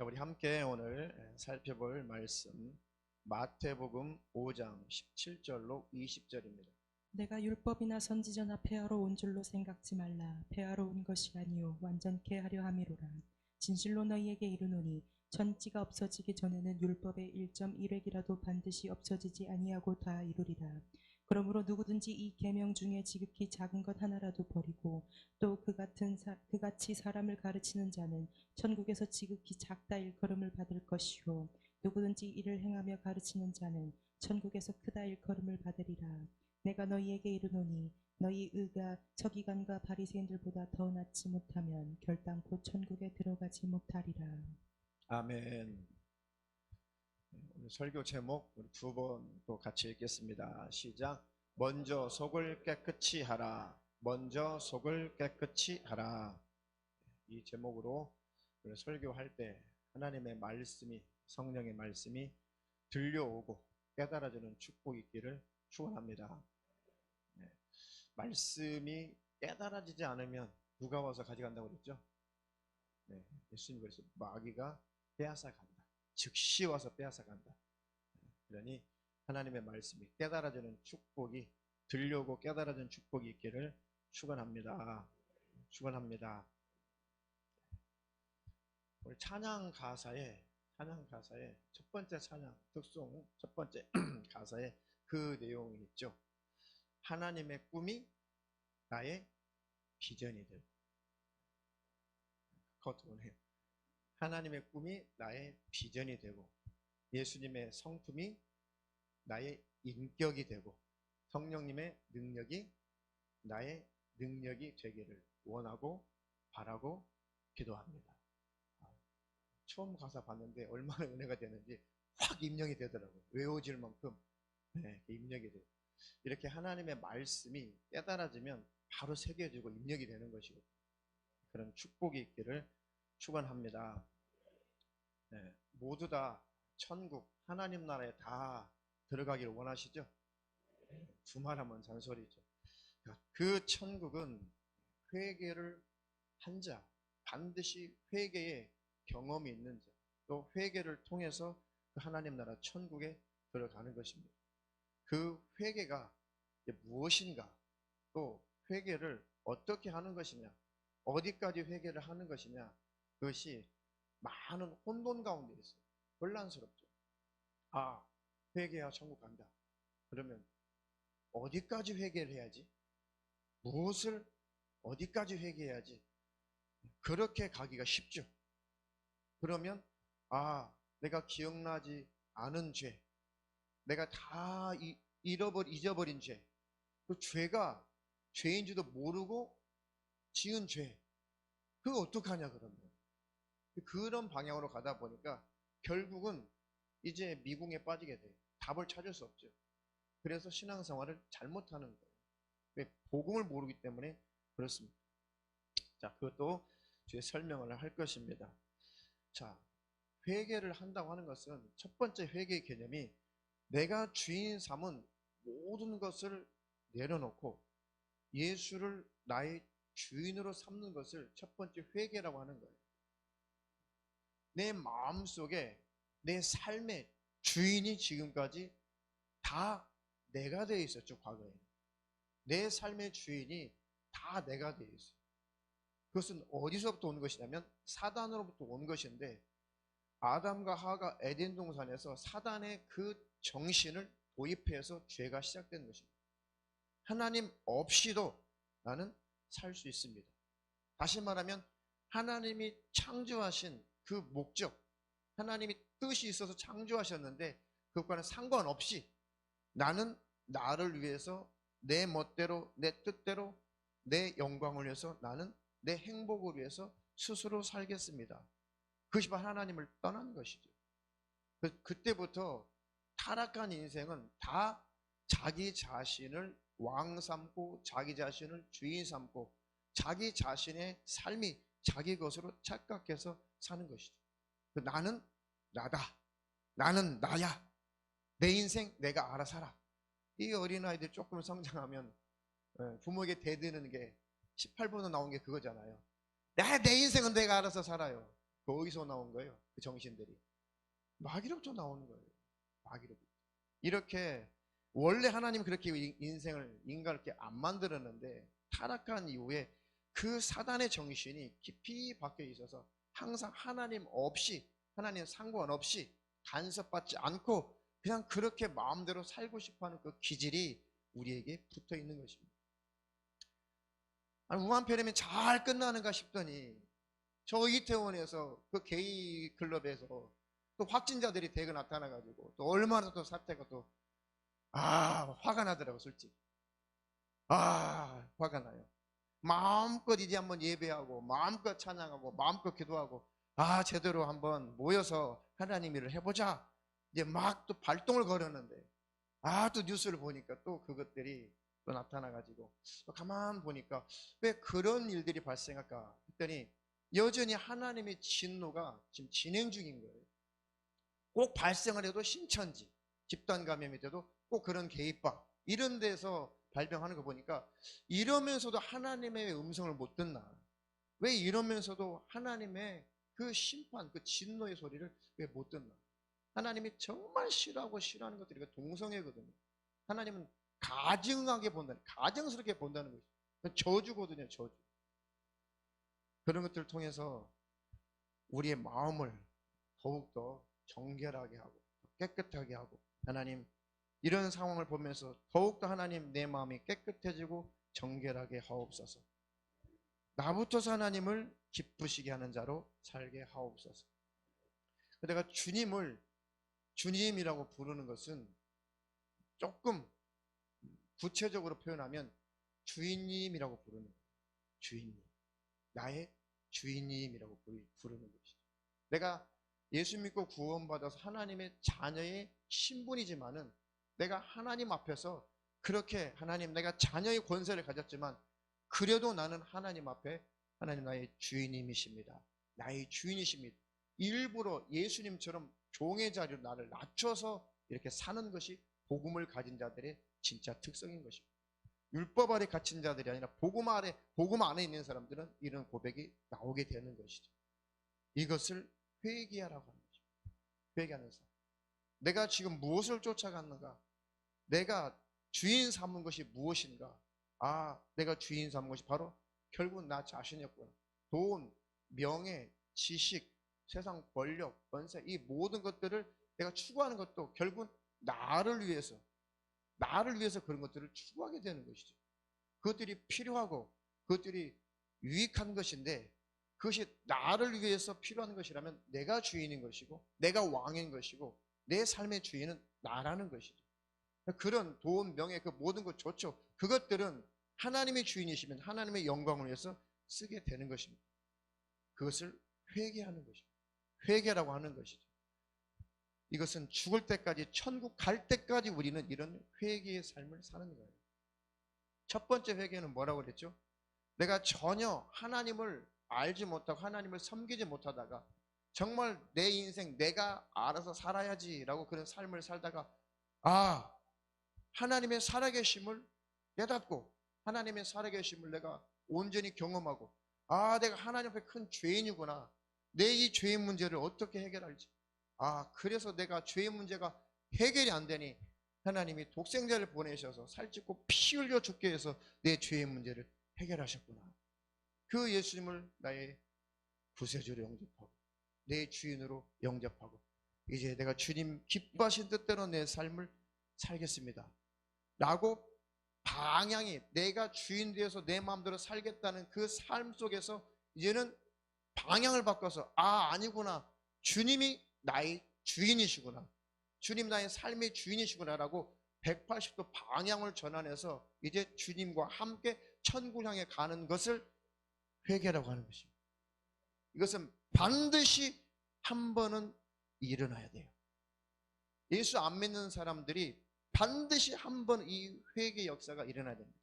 자, 우리 함께 오늘 살펴볼 말씀 마태복음 5장 17절로 20절입니다. 내가 율법이나 선지자나 폐하러 온 줄로 생각지 말라. 폐하러 온 것이 아니요 완전케 하려 함이로라. 진실로 너희에게 이르노니 천지가 없어지기 전에는 율법의 1.1획이라도 반드시 없어지지 아니하고 다 이루리라. 그러므로 누구든지 이 계명 중에 지극히 작은 것 하나라도 버리고 또 그같이 사람을 가르치는 자는 천국에서 지극히 작다 일컬음을 받을 것이요 누구든지 이를 행하며 가르치는 자는 천국에서 크다 일컬음을 받으리라. 내가 너희에게 이르노니 너희 의가 서기관과 바리새인들보다 더 낫지 못하면 결단코 천국에 들어가지 못하리라. 아멘. 오늘 설교 제목 우리 두 번 또 같이 읽겠습니다. 시작. 먼저 속을 깨끗이 하라. 먼저 속을 깨끗이 하라. 이 제목으로 설교할 때 하나님의 말씀이, 성령의 말씀이 들려오고 깨달아지는 축복이 있기를 축원합니다. 말씀이 깨달아지지 않으면 누가 와서 가져간다고 그랬죠? 예수님 그래서 마귀가 빼앗아 간다. 즉시 와서 빼앗아 간다. 그러니 하나님의 말씀이 깨달아지는 축복이, 들려오고 깨달아지는 축복이 있기를 축원합니다. 축원합니다. 우리 찬양 가사에 첫 번째 찬양 특송 첫 번째 가사에 그 내용이 있죠. 하나님의 꿈이 나의 비전이 되고, 그것도 해요. 하나님의 꿈이 나의 비전이 되고, 예수님의 성품이 나의 인격이 되고, 성령님의 능력이 나의 능력이 되기를 원하고 바라고 기도합니다. 처음 가사 봤는데 얼마나 은혜가 되는지 확 입력이 되더라고요. 외워질 만큼 입력이 돼요. 이렇게 하나님의 말씀이 깨달아지면 바로 새겨지고 입력이 되는 것이고, 그런 축복이 있기를 축원합니다. 모두 다 천국 하나님 나라에 다 들어가기를 원하시죠? 두말하면 잔소리죠. 그 천국은 회개를 한 자, 반드시 회개의 경험이 있는 자, 또 회개를 통해서 그 하나님 나라 천국에 들어가는 것입니다. 그 회개가 무엇인가, 또 회개를 어떻게 하는 것이냐, 어디까지 회개를 하는 것이냐, 그것이 많은 혼돈 가운데 있어요. 혼란스럽죠. 회개해야 천국 간다. 그러면 어디까지 회개를 해야지? 무엇을 어디까지 회개해야지? 그렇게 가기가 쉽죠. 그러면 내가 기억나지 않은 죄, 내가 다 잊어버린 죄, 그 죄가 죄인지도 모르고 지은 죄, 그거 어떡하냐 그러면. 그런 방향으로 가다 보니까 결국은 이제 미궁에 빠지게 돼요. 답을 찾을 수 없죠. 그래서 신앙생활을 잘못하는 거예요. 왜? 복음을 모르기 때문에 그렇습니다. 자, 그것도 뒤에 설명을 할 것입니다. 자, 회개를 한다고 하는 것은 첫 번째 회개의 개념이 내가 주인 삼은 모든 것을 내려놓고 예수를 나의 주인으로 삼는 것을 첫 번째 회개라고 하는 거예요. 내 마음속에 내 삶의 주인이 지금까지 다 내가 되어 있었죠. 과거에 내 삶의 주인이 다 내가 되어 있어요. 그것은 어디서부터 온 것이냐면 사단으로부터 온 것인데, 아담과 하와가 에덴 동산에서 사단의 그 정신을 도입해서 죄가 시작된 것입니다. 하나님 없이도 나는 살 수 있습니다. 다시 말하면 하나님이 창조하신 그 목적, 하나님이 뜻이 있어서 창조하셨는데 그것과는 상관없이 나는 나를 위해서 내 멋대로, 내 뜻대로, 내 영광을 위해서, 나는 내 행복을 위해서 스스로 살겠습니다. 그것이 바로 하나님을 떠난 것이죠. 그때부터 타락한 인생은 다 자기 자신을 왕 삼고 자기 자신을 주인 삼고 자기 자신의 삶이 자기 것으로 착각해서 사는 것이죠. 나는 나다, 나는 나야, 내 인생 내가 알아 살아. 이 어린아이들 조금 성장하면 부모에게 대드는 게 18번으로 나온 게 그거잖아요. 내 인생은 내가 알아서 살아요. 거기서 나온 거예요. 그 정신들이. 마귀로부터 나오는 거예요. 마귀로부터. 이렇게 원래 하나님 그렇게 인생을 인간을 이렇게 안 만들었는데 타락한 이후에 그 사단의 정신이 깊이 박혀 있어서 항상 하나님 없이 하나님 상관없이 간섭받지 않고 그냥 그렇게 마음대로 살고 싶어하는 그 기질이 우리에게 붙어 있는 것입니다. 아니, 우한폐렴이 잘 끝나는가 싶더니 저 이태원에서 그 게이 클럽에서 또 확진자들이 대거 나타나가지고 또 얼마나 또 사태가 또 화가 나더라고 솔직히. 화가 나요. 마음껏 이제 한번 예배하고 마음껏 찬양하고 마음껏 기도하고 제대로 한번 모여서 하나님 일을 해보자. 이제 막 또 발동을 걸었는데 또 뉴스를 보니까 또 그것들이 또 나타나가지고 가만 보니까 왜 그런 일들이 발생할까 했더니 여전히 하나님의 진노가 지금 진행 중인 거예요. 꼭 발생을 해도 신천지 집단 감염이 돼도 꼭 그런 개입방 이런 데서 발병하는 거 보니까 이러면서도 하나님의 음성을 못 듣나? 왜 이러면서도 하나님의 그 심판, 그 진노의 소리를 왜 못 듣나? 하나님이 정말 싫어하는 것들이 동성애거든요. 하나님은 가증하게 본다는, 가증스럽게 본다는 것이죠. 저주거든요, 저주. 그런 것들을 통해서 우리의 마음을 더욱더 정결하게 하고 깨끗하게 하고 하나님 이런 상황을 보면서 더욱더 하나님 내 마음이 깨끗해지고 정결하게 하옵소서. 나부터서 하나님을 기쁘시게 하는 자로 살게 하옵소서. 내가 주님을 주님이라고 부르는 것은 조금 구체적으로 표현하면 주인님이라고 부르는 거예요. 주인님. 나의 주인님이라고 부르는 것이죠. 내가 예수 믿고 구원받아서 하나님의 자녀의 신분이지만은 내가 하나님 앞에서 그렇게 하나님 내가 자녀의 권세를 가졌지만 그래도 나는 하나님 앞에 하나님 나의 주인님이십니다. 나의 주인이십니다. 일부러 예수님처럼 종의 자리로 나를 낮춰서 이렇게 사는 것이 복음을 가진 자들의 진짜 특성인 것입니다. 율법 아래 갇힌 자들이 아니라 복음 안에 있는 사람들은 이런 고백이 나오게 되는 것이죠. 이것을 회개하라고 하는 거죠. 회개하는 삶. 내가 지금 무엇을 쫓아갔는가? 내가 주인 삼은 것이 무엇인가? 내가 주인 삼은 것이 바로 결국 나 자신이었구나. 돈, 명예, 지식, 세상 권력, 권세 이 모든 것들을 내가 추구하는 것도 결국 나를 위해서 그런 것들을 추구하게 되는 것이죠. 그것들이 필요하고 그것들이 유익한 것인데 그것이 나를 위해서 필요한 것이라면 내가 주인인 것이고 내가 왕인 것이고 내 삶의 주인은 나라는 것이죠. 그런 돈, 명예 그 모든 것 좋죠. 그것들은 하나님의 주인이시면 하나님의 영광을 위해서 쓰게 되는 것입니다. 그것을 회개하는 것입니다. 회개라고 하는 것이죠. 이것은 죽을 때까지 천국 갈 때까지 우리는 이런 회개의 삶을 사는 거예요. 첫 번째 회개는 뭐라고 그랬죠? 내가 전혀 하나님을 알지 못하고 하나님을 섬기지 못하다가 정말 내 인생 내가 알아서 살아야지라고 그런 삶을 살다가 하나님의 살아계심을 깨닫고 하나님의 살아계심을 내가 온전히 경험하고 내가 하나님 앞에 큰 죄인이구나. 내 이 죄인 문제를 어떻게 해결할지. 그래서 내가 죄인 문제가 해결이 안 되니 하나님이 독생자를 보내셔서 살찌고 피 흘려 죽게 해서 내 죄인 문제를 해결하셨구나. 그 예수님을 나의 구세주로 영접하고 내 주인으로 영접하고 이제 내가 주님 기뻐하신 뜻대로 내 삶을 살겠습니다 라고 방향이 내가 주인 되어서 내 마음대로 살겠다는 그 삶 속에서 이제는 방향을 바꿔서 아니구나. 주님이 나의 주인이시구나. 주님 나의 삶의 주인이시구나 라고 180도 방향을 전환해서 이제 주님과 함께 천국 향해 가는 것을 회개라고 하는 것입니다. 이것은 반드시 한 번은 일어나야 돼요. 예수 안 믿는 사람들이 반드시 한 번 이 회개 역사가 일어나야 됩니다.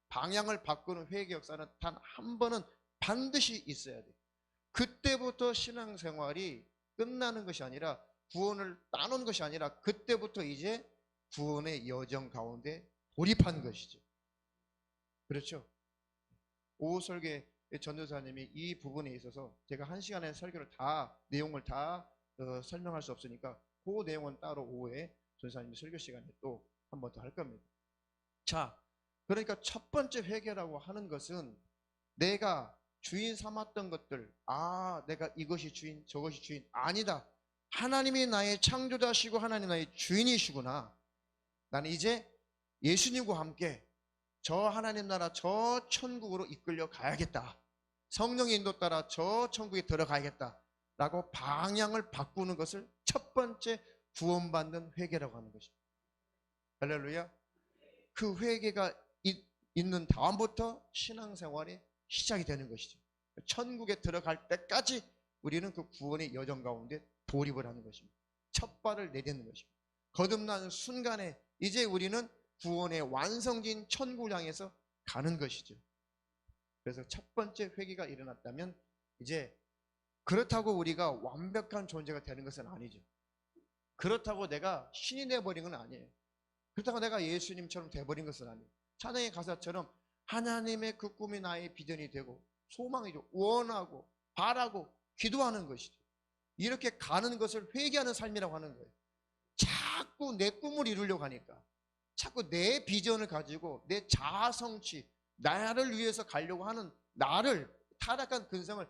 방향을 바꾸는 회개 역사는 단 한 번은 반드시 있어야 돼요. 그때부터 신앙생활이 끝나는 것이 아니라 구원을 따놓은 것이 아니라 그때부터 이제 구원의 여정 가운데 돌입한 것이죠. 그렇죠? 오후 설계 전도사님이 이 부분에 있어서 제가 1시간의 설교를 다 내용을 다 설명할 수 없으니까 그 내용은 따로 오후에 전도사님이 설교 시간에 또 한 번 더 할 겁니다. 자, 그러니까 첫 번째 회개라고 하는 것은 내가 주인 삼았던 것들, 내가 이것이 주인, 저것이 주인, 아니다. 하나님이 나의 창조자시고 하나님 나의 주인이시구나. 나는 이제 예수님과 함께 저 하나님 나라 저 천국으로 이끌려 가야겠다. 성령의 인도 따라 저 천국에 들어가야겠다 라고 방향을 바꾸는 것을 첫 번째 구원받는 회개라고 하는 것입니다. 할렐루야. 그 회개가 있는 다음부터 신앙생활이 시작이 되는 것이죠. 천국에 들어갈 때까지 우리는 그 구원의 여정 가운데 돌입을 하는 것입니다. 첫 발을 내딛는 것입니다. 거듭나는 순간에 이제 우리는 구원의 완성진 천국을 향해서 가는 것이죠. 그래서 첫 번째 회개가 일어났다면 이제 그렇다고 우리가 완벽한 존재가 되는 것은 아니죠. 그렇다고 내가 신이 돼버린 건 아니에요. 그렇다고 내가 예수님처럼 돼버린 것은 아니에요. 찬양의 가사처럼 하나님의 그 꿈이 나의 비전이 되고 소망이죠. 원하고 바라고 기도하는 것이죠. 이렇게 가는 것을 회개하는 삶이라고 하는 거예요. 자꾸 내 꿈을 이루려고 하니까, 자꾸 내 비전을 가지고 내 자아 성취, 나를 위해서 가려고 하는 나를, 타락한 근성을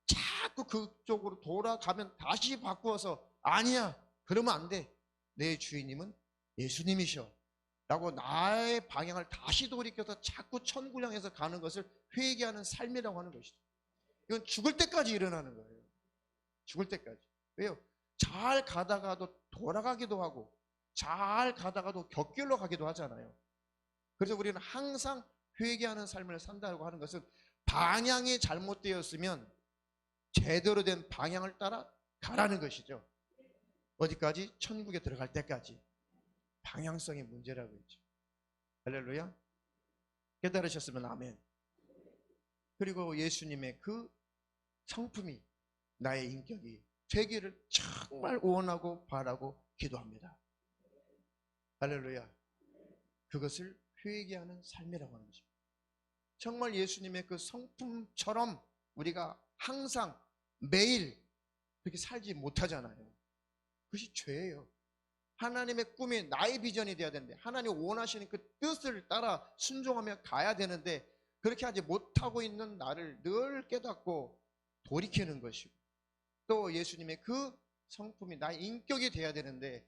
자꾸 그쪽으로 돌아가면 다시 바꾸어서 아니야, 그러면 안 돼. 내 주인님은 예수님이셔 라고 나의 방향을 다시 돌이켜서 자꾸 천국을 향해서 가는 것을 회개하는 삶이라고 하는 것이죠. 이건 죽을 때까지 일어나는 거예요. 죽을 때까지. 왜요? 잘 가다가도 돌아가기도 하고 잘 가다가도 격길로 가기도 하잖아요. 그래서 우리는 항상 회개하는 삶을 산다고 하는 것은 방향이 잘못되었으면 제대로 된 방향을 따라 가라는 것이죠. 어디까지? 천국에 들어갈 때까지. 방향성의 문제라고 했죠. 할렐루야. 깨달으셨으면 아멘. 그리고 예수님의 그 성품이 나의 인격이 되기를 정말 원하고 바라고 기도합니다. 할렐루야. 그것을 회개하는 삶이라고 하는 것입니다. 정말 예수님의 그 성품처럼 우리가 항상 매일 그렇게 살지 못하잖아요. 그것이 죄예요. 하나님의 꿈이 나의 비전이 되어야 되는데, 하나님 원하시는 그 뜻을 따라 순종하며 가야 되는데, 그렇게 하지 못하고 있는 나를 늘 깨닫고 돌이키는 것이고, 또 예수님의 그 성품이 나의 인격이 되어야 되는데,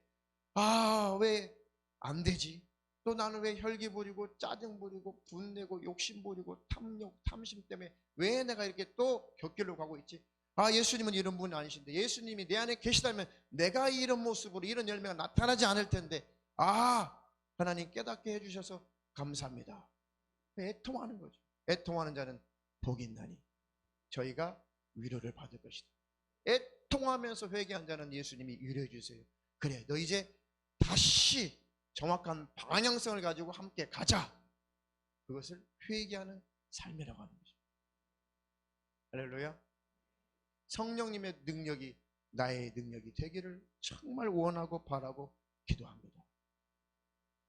왜 안 되지? 또 나는 왜 혈기 부리고 짜증 부리고 분내고 욕심 부리고 탐욕 탐심 때문에 왜 내가 이렇게 또 곁길로 가고 있지? 예수님은 이런 분이 아니신데, 예수님이 내 안에 계시다면 내가 이런 모습으로 이런 열매가 나타나지 않을 텐데, 하나님 깨닫게 해주셔서 감사합니다. 애통하는 거죠. 애통하는 자는 복이 있나니 저희가 위로를 받을 것이다. 애통하면서 회개한 자는 예수님이 위로해 주세요. 그래, 너 이제 다시 정확한 방향성을 가지고 함께 가자. 그것을 회개하는 삶이라고 하는 거죠. 할렐루야. 성령님의 능력이 나의 능력이 되기를 정말 원하고 바라고 기도합니다.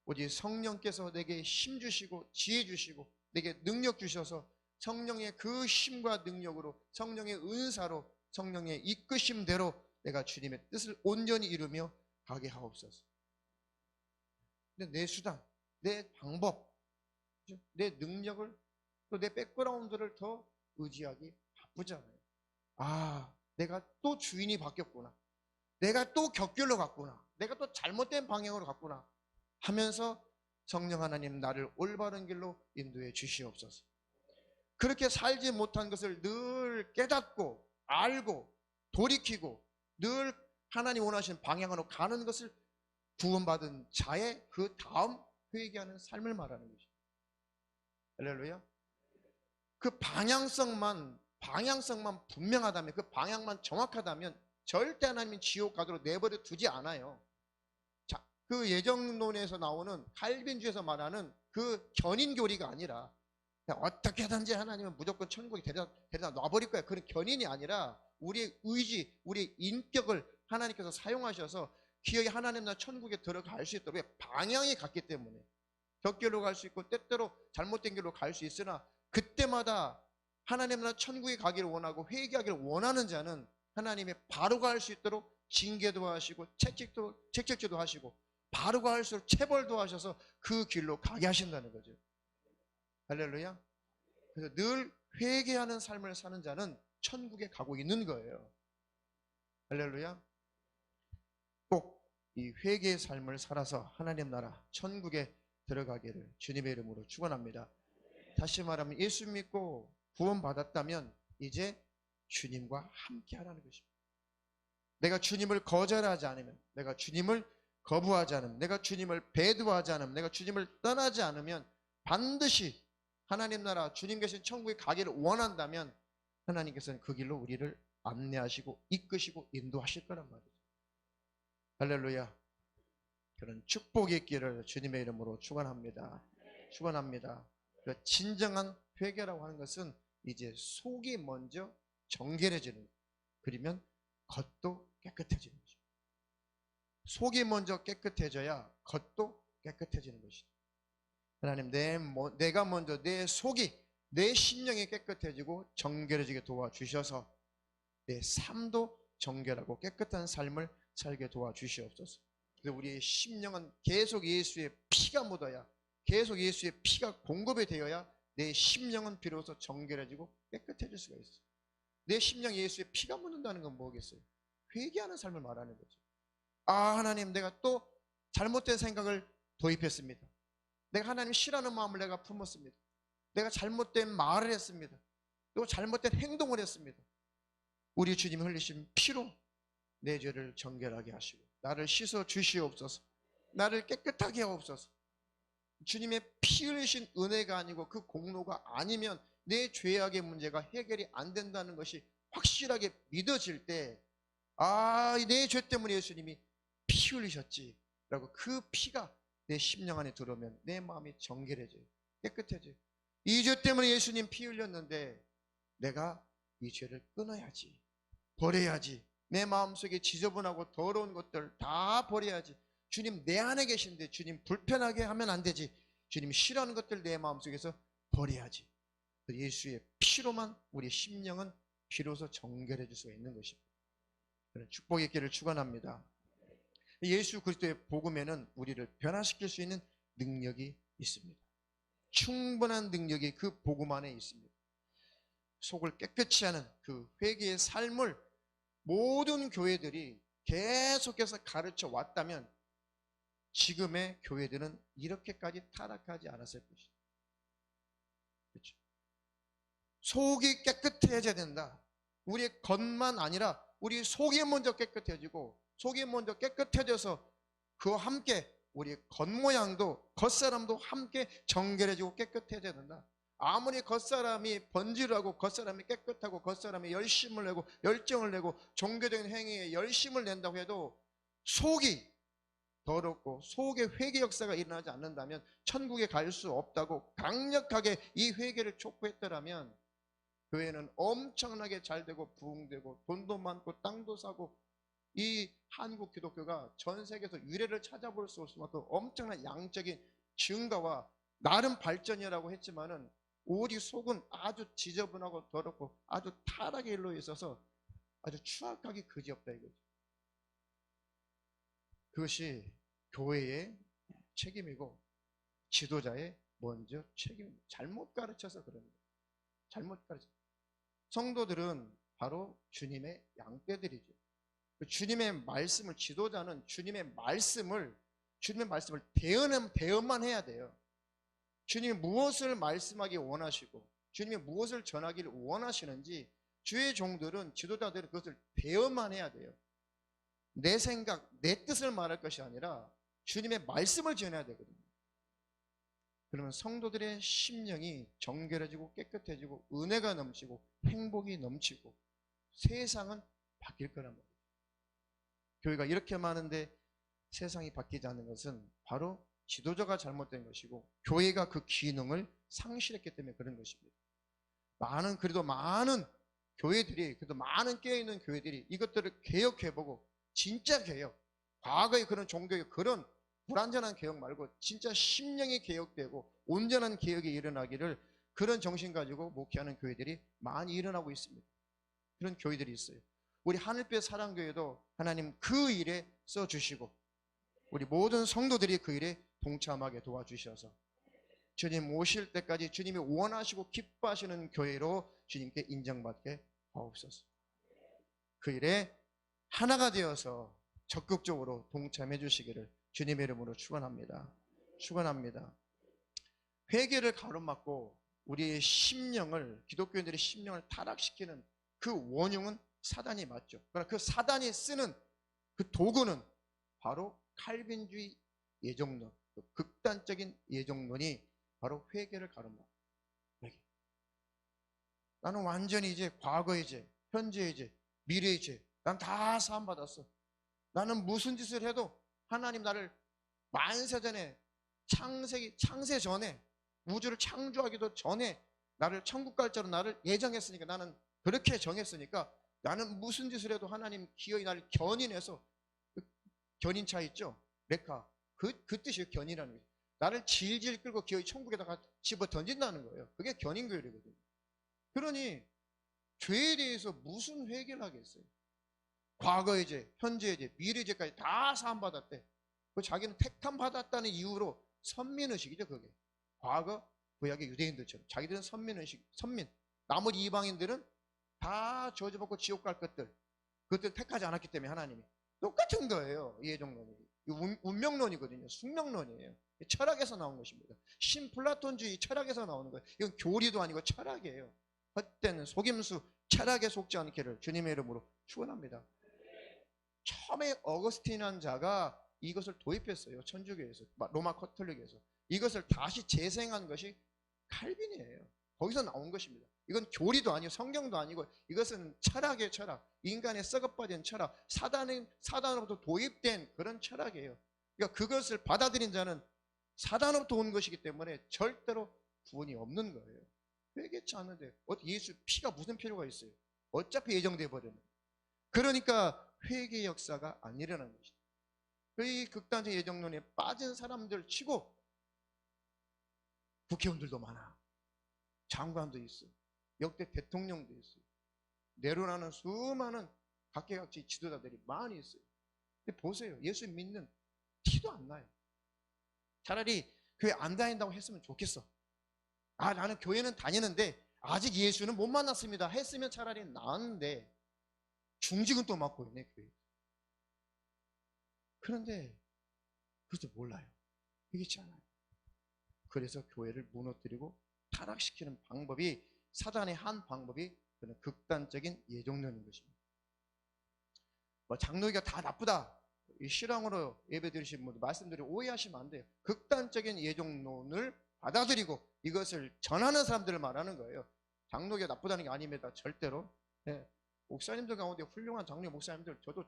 오직 성령께서 내게 힘 주시고 지혜 주시고 내게 능력 주셔서 성령의 그 힘과 능력으로, 성령의 은사로, 성령의 이끄심대로 내가 주님의 뜻을 온전히 이루며 가게 하옵소서. 근데 내 수단, 내 방법, 내 능력을, 또 내 백그라운드를 더 의지하기 바쁘잖아요. 내가 또 주인이 바뀌었구나, 내가 또 격길로 갔구나, 내가 또 잘못된 방향으로 갔구나 하면서 성령 하나님, 나를 올바른 길로 인도해 주시옵소서. 그렇게 살지 못한 것을 늘 깨닫고 알고 돌이키고 늘 하나님 원하시는 방향으로 가는 것을 구원받은 자의 그 다음 회개하는 삶을 말하는 것이죠. 할렐루야. 그 방향성만 분명하다면, 그 방향만 정확하다면 절대 하나님이 지옥 가도록 내버려 두지 않아요. 자, 그 예정론에서 나오는 칼빈주에서 말하는 그 견인교리가 아니라 어떻게든지 하나님은 무조건 천국에 데려다 놔버릴 거야, 그런 견인이 아니라 우리의 의지, 우리의 인격을 하나님께서 사용하셔서 기어이 하나님 나라 천국에 들어갈 수 있도록, 왜? 방향이 같기 때문에. 격길로 갈 수 있고 때때로 잘못된 길로 갈 수 있으나 그때마다 하나님 나라 천국에 가기를 원하고 회개하기를 원하는 자는 하나님의 바로가 할 수 있도록 징계도 하시고 책책도 하시고 바로가 할수록 체벌도 하셔서 그 길로 가게 하신다는 거죠. 할렐루야. 그래서 늘 회개하는 삶을 사는 자는 천국에 가고 있는 거예요. 할렐루야. 꼭 이 회개의 삶을 살아서 하나님 나라 천국에 들어가기를 주님의 이름으로 축원합니다. 다시 말하면 예수 믿고 구원받았다면 이제 주님과 함께 하라는 것입니다. 내가 주님을 거절하지 않으면, 내가 주님을 거부하지 않으면, 내가 주님을 배도하지 않으면, 내가 주님을 떠나지 않으면 반드시 하나님 나라 주님 계신 천국에 가기를 원한다면 하나님께서는 그 길로 우리를 안내하시고 이끄시고 인도하실 거란 말이죠. 할렐루야. 그런 축복의 길을 주님의 이름으로 축원합니다. 축원합니다. 그 진정한 회개라고 하는 것은 이제 속이 먼저 정결해지는 거예요. 그러면 겉도 깨끗해지는 거죠. 속이 먼저 깨끗해져야 겉도 깨끗해지는 것이죠. 하나님, 내가 먼저 내 속이, 내 심령이 깨끗해지고 정결해지게 도와주셔서 내 삶도 정결하고 깨끗한 삶을 살게 도와주시옵소서. 그래서 우리의 심령은 계속 예수의 피가 묻어야, 계속 예수의 피가 공급이 되어야 내 심령은 비로소 정결해지고 깨끗해질 수가 있어요. 내 심령에 예수의 피가 묻는다는 건 뭐겠어요? 회개하는 삶을 말하는 거죠. 아, 하나님, 내가 또 잘못된 생각을 도입했습니다. 내가 하나님 싫어하는 마음을 내가 품었습니다. 내가 잘못된 말을 했습니다. 또 잘못된 행동을 했습니다. 우리 주님이 흘리신 피로 내 죄를 정결하게 하시고 나를 씻어 주시옵소서. 나를 깨끗하게 하옵소서. 주님의 피 흘리신 은혜가 아니고 그 공로가 아니면 내 죄악의 문제가 해결이 안 된다는 것이 확실하게 믿어질 때, 아, 내 죄 때문에 예수님이 피 흘리셨지 라고 그 피가 내 심령 안에 들어오면 내 마음이 정결해져요. 깨끗해져요. 이 죄 때문에 예수님 피 흘렸는데 내가 이 죄를 끊어야지, 버려야지. 내 마음속에 지저분하고 더러운 것들 다 버려야지. 주님 내 안에 계신데 주님 불편하게 하면 안 되지. 주님 싫어하는 것들 내 마음속에서 버려야지. 예수의 피로만 우리 심령은 비로소 정결해질 수가 있는 것입니다. 그런 축복의 길을 축원합니다. 예수 그리스도의 복음에는 우리를 변화시킬 수 있는 능력이 있습니다. 충분한 능력이 그 복음 안에 있습니다. 속을 깨끗이 하는 그 회개의 삶을 모든 교회들이 계속해서 가르쳐 왔다면 지금의 교회들은 이렇게까지 타락하지 않았을 것이다. 그렇죠? 속이 깨끗해져야 된다. 우리의 겉만 아니라 우리 속이 먼저 깨끗해지고, 속이 먼저 깨끗해져서 그와 함께 우리의 겉모양도, 겉사람도 함께 정결해지고 깨끗해져야 된다. 아무리 겉사람이 번지르하고 겉사람이 깨끗하고 겉사람이 열심을 내고 열정을 내고 종교적인 행위에 열심을 낸다고 해도 속이 더럽고 속에 회개 역사가 일어나지 않는다면 천국에 갈 수 없다고 강력하게 이 회개를 촉구했더라면 교회는 엄청나게 잘 되고 부흥되고 돈도 많고 땅도 사고, 이 한국 기독교가 전 세계에서 유래를 찾아볼 수 없을 만큼 엄청난 양적인 증가와 나름 발전이라고 했지만은 우리 속은 아주 지저분하고 더럽고 아주 타락의 일로 있어서 아주 추악하기 그지없다 이거죠. 그것이 교회의 책임이고 지도자의 먼저 책임입니다. 잘못 가르쳐서 그런 거예요. 잘못 가르쳐. 성도들은 바로 주님의 양떼들이죠. 주님의 말씀을, 지도자는 주님의 말씀을 대언만 해야 돼요. 주님이 무엇을 말씀하기 원하시고 주님이 무엇을 전하기를 원하시는지 주의 종들은, 지도자들은 그것을 대언만 해야 돼요. 내 생각, 내 뜻을 말할 것이 아니라 주님의 말씀을 전해야 되거든요. 그러면 성도들의 심령이 정결해지고 깨끗해지고 은혜가 넘치고 행복이 넘치고 세상은 바뀔 거란 말이에요. 교회가 이렇게 많은데 세상이 바뀌지 않는 것은 바로 지도자가 잘못된 것이고 교회가 그 기능을 상실했기 때문에 그런 것입니다. 그래도 많은 교회들이, 그래도 많은 깨어있는 교회들이 이것들을 개혁해보고 진짜 개혁, 과거의 그런 종교의 그런 불완전한 개혁 말고 진짜 심령이 개혁되고 온전한 개혁이 일어나기를 그런 정신 가지고 목회하는 교회들이 많이 일어나고 있습니다. 그런 교회들이 있어요. 우리 하늘빛 사랑교회도 하나님 그 일에 써주시고 우리 모든 성도들이 그 일에 동참하게 도와주셔서 주님 오실 때까지 주님이 원하시고 기뻐하시는 교회로 주님께 인정받게 하옵소서. 그 일에 하나가 되어서 적극적으로 동참해 주시기를 주님의 이름으로 축원합니다. 축원합니다. 회개를 가로막고 우리의 심령을, 기독교인들의 심령을 타락시키는 그 원흉은 사단이 맞죠. 그러나 그 사단이 쓰는 그 도구는 바로 칼빈주의 예정론, 그 극단적인 예정론이 바로 회개를 가로막아. 회개. 나는 완전히 이제 과거의 죄, 현재의 죄, 미래의 죄, 난 다 사함받았어. 나는 무슨 짓을 해도 하나님 나를 만세 전에, 창세 전에, 우주를 창조하기도 전에 나를 천국 갈 자로 나를 예정했으니까, 나는 그렇게 정했으니까 나는 무슨 짓을 해도 하나님 기어이 나를 견인해서, 견인차 있죠? 레카. 그 뜻이에요. 견인이라는 게. 나를 질질 끌고 기어이 천국에다가 집어 던진다는 거예요. 그게 견인교회거든요. 그러니 죄에 대해서 무슨 회개를 하겠어요? 과거의 죄, 현재의 죄, 미래의 죄까지 다 사함받았대. 그 자기는 택함 받았다는 이유로 선민의식이죠. 그게 과거 구약의 유대인들처럼 자기들은 선민의식, 선민. 나머지 이방인들은 다 저주받고 지옥 갈 것들, 그것들 택하지 않았기 때문에 하나님이. 똑같은 거예요. 예정론이. 운명론이거든요. 숙명론이에요. 철학에서 나온 것입니다. 신플라톤주의 철학에서 나오는 거예요. 이건 교리도 아니고 철학이에요. 헛된 속임수, 철학에 속지 않기를 주님의 이름으로 축원합니다. 처음에 어거스틴이라는 자가 이것을 도입했어요. 천주교에서, 로마 카톨릭에서. 이것을 다시 재생한 것이 칼빈이에요. 거기서 나온 것입니다. 이건 교리도 아니고 성경도 아니고 이것은 철학의 철학, 인간의 썩어빠진 철학, 사단으로부터 도입된 그런 철학이에요. 그러니까 그것을 받아들인 자는 사단으로부터 온 것이기 때문에 절대로 구원이 없는 거예요. 회개치 않는데 어떻게 예수 피가 무슨 필요가 있어요? 어차피 예정돼 버렸는. 그러니까 회개 역사가 안 일어나는 것이죠. 이 극단적 예정론에 빠진 사람들 치고 국회의원들도 많아. 장관도 있어. 역대 대통령도 있어요. 내로라는 수많은 각계각지 지도자들이 많이 있어요. 근데 보세요. 예수 믿는 티도 안 나요. 차라리 교회 안 다닌다고 했으면 좋겠어. 아, 나는 교회는 다니는데 아직 예수는 못 만났습니다 했으면 차라리 나았는데 중직은 또 맡고 있네, 교회. 그런데 그것도 몰라요. 이기지 않아요. 그래서 교회를 무너뜨리고 타락시키는 방법이, 사단의 한 방법이 그는 극단적인 예정론인 것입니다. 장로교가 다 나쁘다, 실황으로 예배 드리신 분들 말씀드리고 오해하시면 안 돼요. 극단적인 예정론을 받아들이고 이것을 전하는 사람들을 말하는 거예요. 장로교가 나쁘다는 게 아닙니다. 절대로. 네. 목사님들 가운데 훌륭한 장로 목사님들 저도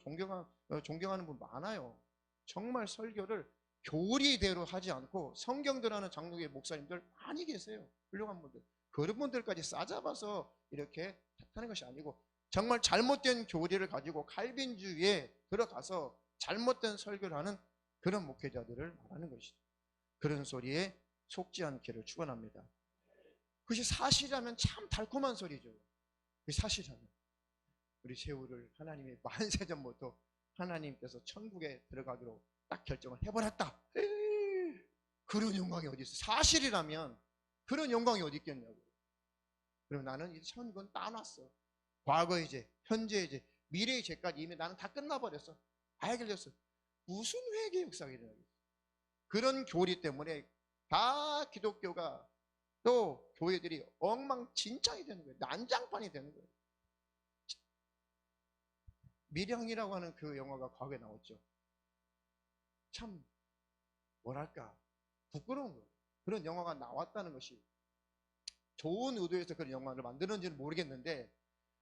존경하는 분 많아요. 정말 설교를 교리대로 하지 않고 성경대로 하는 장로교의 목사님들 많이 계세요. 훌륭한 분들. 그런 분들까지 싸잡아서 이렇게 탓하는 것이 아니고 정말 잘못된 교리를 가지고 칼빈주의에 들어가서 잘못된 설교를 하는 그런 목회자들을 말하는 것이죠. 그런 소리에 속지 않기를 축원합니다. 그것이 사실이라면 참 달콤한 소리죠. 그게 사실이라면 우리 세우를 하나님이 만세전부터 하나님께서 천국에 들어가기로 딱 결정을 해버렸다. 그런 영광이 어디 있어? 사실이라면 그런 영광이 어디 있겠냐고. 그럼 나는 이 천국은 따놨어. 과거의 죄, 현재의 죄, 미래의 죄까지 이미 나는 다 끝나버렸어. 다 해결됐어. 무슨 회개 역사가 일어나겠어? 그런 교리 때문에 다 기독교가 또 교회들이 엉망진창이 되는 거예요. 난장판이 되는 거예요. 미령이라고 하는 그 영화가 과거에 나왔죠. 참 뭐랄까 부끄러운 거예요. 그런 영화가 나왔다는 것이 좋은 의도에서 그런 영화를 만드는지는 모르겠는데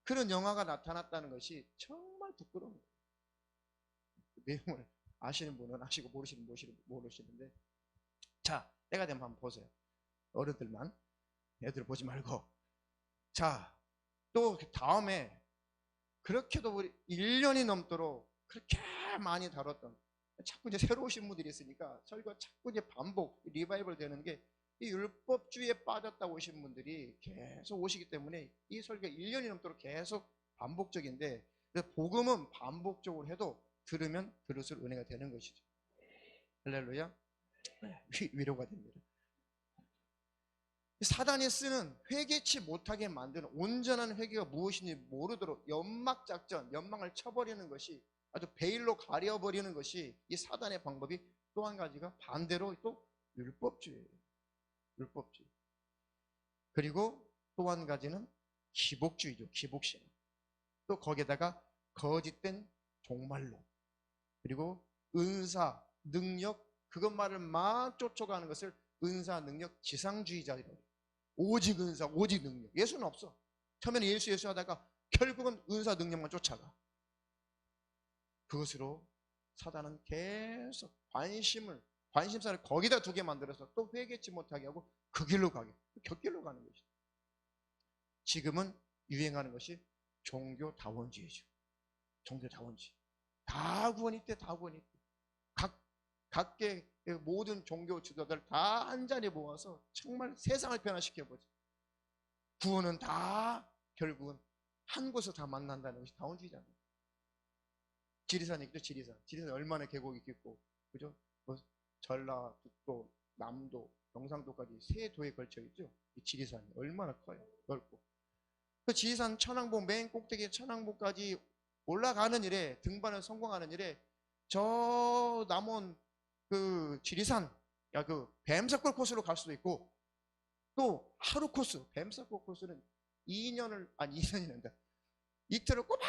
그런 영화가 나타났다는 것이 정말 부끄러운 거예요. 그 내용을 아시는 분은 아시고 모르시는 분은 모르시는데, 자, 때가 되면 한번 보세요. 어른들만, 애들 보지 말고. 자, 또 다음에 그렇게도 우리 1년이 넘도록 그렇게 많이 다뤘던, 자꾸 이제 새로 오신 분들이 있으니까 설교가 자꾸 이제 반복, 리바이벌 되는 게 이 율법주의에 빠졌다고 오신 분들이 계속 오시기 때문에 이 설교가 1년이 넘도록 계속 반복적인데, 복음은 반복적으로 해도 들으면 들을수록 은혜가 되는 것이죠. 할렐루야. 위로가 됩니다. 사단이 쓰는 회개치 못하게 만드는 온전한 회개가 무엇인지 모르도록 연막작전, 연막을 쳐버리는 것이, 아주 베일로 가려버리는 것이 이 사단의 방법이, 또 한 가지가 반대로 또 율법주의예요. 율법주의. 그리고 또 한 가지는 기복주의죠. 기복신앙. 또 거기에다가 거짓된 종말론, 그리고 은사, 능력, 그것만을 막 쫓아가는 것을 은사, 능력, 지상주의자라고 해요. 오직 은사, 오직 능력. 예수는 없어. 처음에는 예수 하다가 결국은 은사, 능력만 쫓아가. 그것으로 사단은 계속 관심사를 거기다 두게 만들어서 또 회개치 못하게 하고 그 길로 가게, 곁길로 가는 것이죠. 지금은 유행하는 것이 종교다원주의죠. 종교다원주의. 다 구원이 있대, 다 구원이 있대. 각계 모든 종교 지도자들 다 한 자리에 모아서 정말 세상을 변화시켜보자. 구원은 다 결국은 한 곳에서 다 만난다는 것이 다원주의잖아요. 지리산 얘기죠. 지리산 얼마나 계곡이 깊고, 그죠? 뭐 전라북도, 남도, 경상도까지 세 도에 걸쳐 있죠. 이 지리산이 얼마나 커요. 넓고. 그 지리산 천왕봉, 맨 꼭대기 천왕봉까지 올라가는 일에, 등반을 성공하는 일에, 저 남원 그 지리산, 그 뱀사골 코스로 갈 수도 있고, 또 하루 코스, 뱀사골 코스는 2년이 난다. 이틀을 꼬박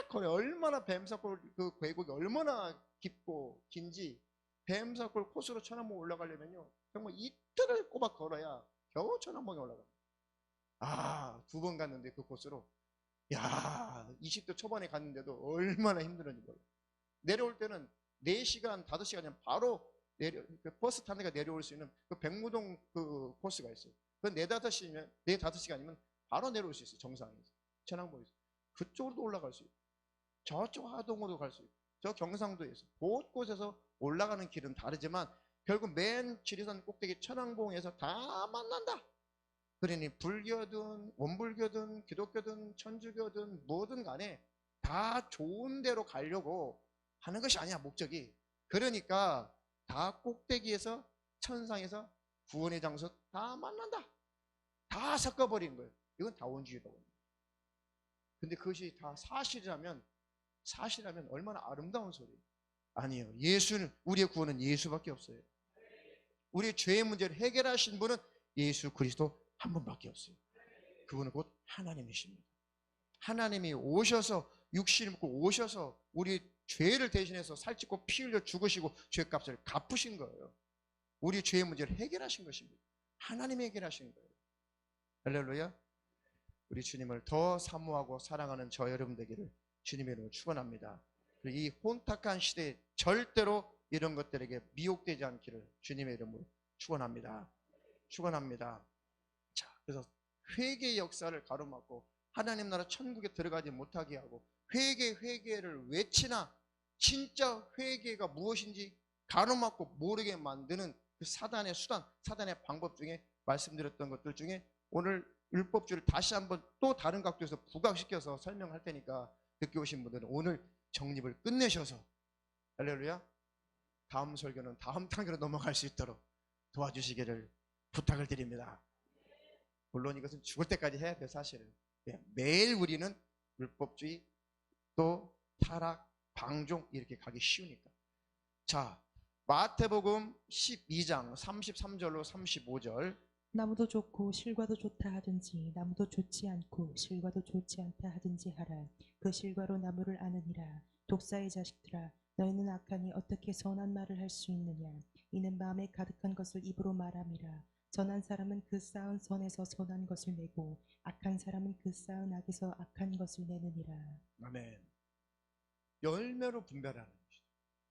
걸어. 얼마나 뱀사골 그 계곡이 얼마나 깊고 긴지, 뱀사골 코스로 천왕봉 올라가려면요, 정말 이틀을 꼬박 걸어야 겨우 천왕봉에 올라갑니다. 아, 2번 갔는데 그 코스로, 야, 20대 초반에 갔는데도 얼마나 힘들었는지 몰라. 내려올 때는 4시간, 5시간이면 바로 그 버스 타는 데가 내려올 수 있는 그 백무동 그 코스가 있어요. 그건 4-5시간이면 바로 내려올 수 있어요. 정상에서, 천왕봉에서. 그쪽으로도 올라갈 수 있고, 저쪽 하동으로도 갈 수 있고, 저 경상도에서 곳곳에서 올라가는 길은 다르지만 결국 맨 지리산 꼭대기 천왕봉에서 다 만난다. 그러니 불교든 원불교든 기독교든 천주교든 뭐든 간에 다 좋은 데로 가려고 하는 것이 아니야, 목적이. 그러니까 다 꼭대기에서, 천상에서 구원의 장소 다 만난다. 다 섞어버린 거예요. 이건 다원주의라고 합니다. 근데 그것이 다 사실이라면 얼마나 아름다운 소리예요. 아니에요. 우리의 구원은 예수밖에 없어요. 우리의 죄의 문제를 해결하신 분은 예수 그리스도 한 분밖에 없어요. 그분은 곧 하나님이십니다. 하나님이 오셔서 육신을 입고 오셔서 우리 죄를 대신해서 살찌고 피 흘려 죽으시고 죄값을 갚으신 거예요. 우리 죄의 문제를 해결하신 것입니다. 하나님이 해결하신 거예요. 할렐루야. 우리 주님을 더 사모하고 사랑하는 저 여러분 되기를 주님의 이름으로 축원합니다. 이 혼탁한 시대에 절대로 이런 것들에게 미혹되지 않기를 주님의 이름으로 축원합니다. 축원합니다. 자, 그래서 회개의 역사를 가로막고 하나님 나라 천국에 들어가지 못하게 하고, 회개를 외치나 진짜 회개가 무엇인지 가로막고 모르게 만드는 그 사단의 수단, 사단의 방법 중에 말씀드렸던 것들 중에 오늘 율법주의를 다시 한번 또 다른 각도에서 부각시켜서 설명할 테니까 듣기 오신 분들은 오늘 정립을 끝내셔서, 할렐루야, 다음 설교는 다음 단계로 넘어갈 수 있도록 도와주시기를 부탁을 드립니다. 물론 이것은 죽을 때까지 해야 돼, 사실은. 매일 우리는 율법주의, 또 타락, 방종 이렇게 가기 쉬우니까. 자, 마태복음 12장 33절로 35절. 나무도 좋고 실과도 좋다 하든지 나무도 좋지 않고 실과도 좋지 않다 하든지 하라. 그 실과로 나무를 아느니라. 독사의 자식들아, 너희는 악하니 어떻게 선한 말을 할 수 있느냐. 이는 마음에 가득한 것을 입으로 말함이라. 선한 사람은 그 쌓은 선에서 선한 것을 내고 악한 사람은 그 쌓은 악에서 악한 것을 내느니라. 아멘. 열매로 분별하는 것이죠.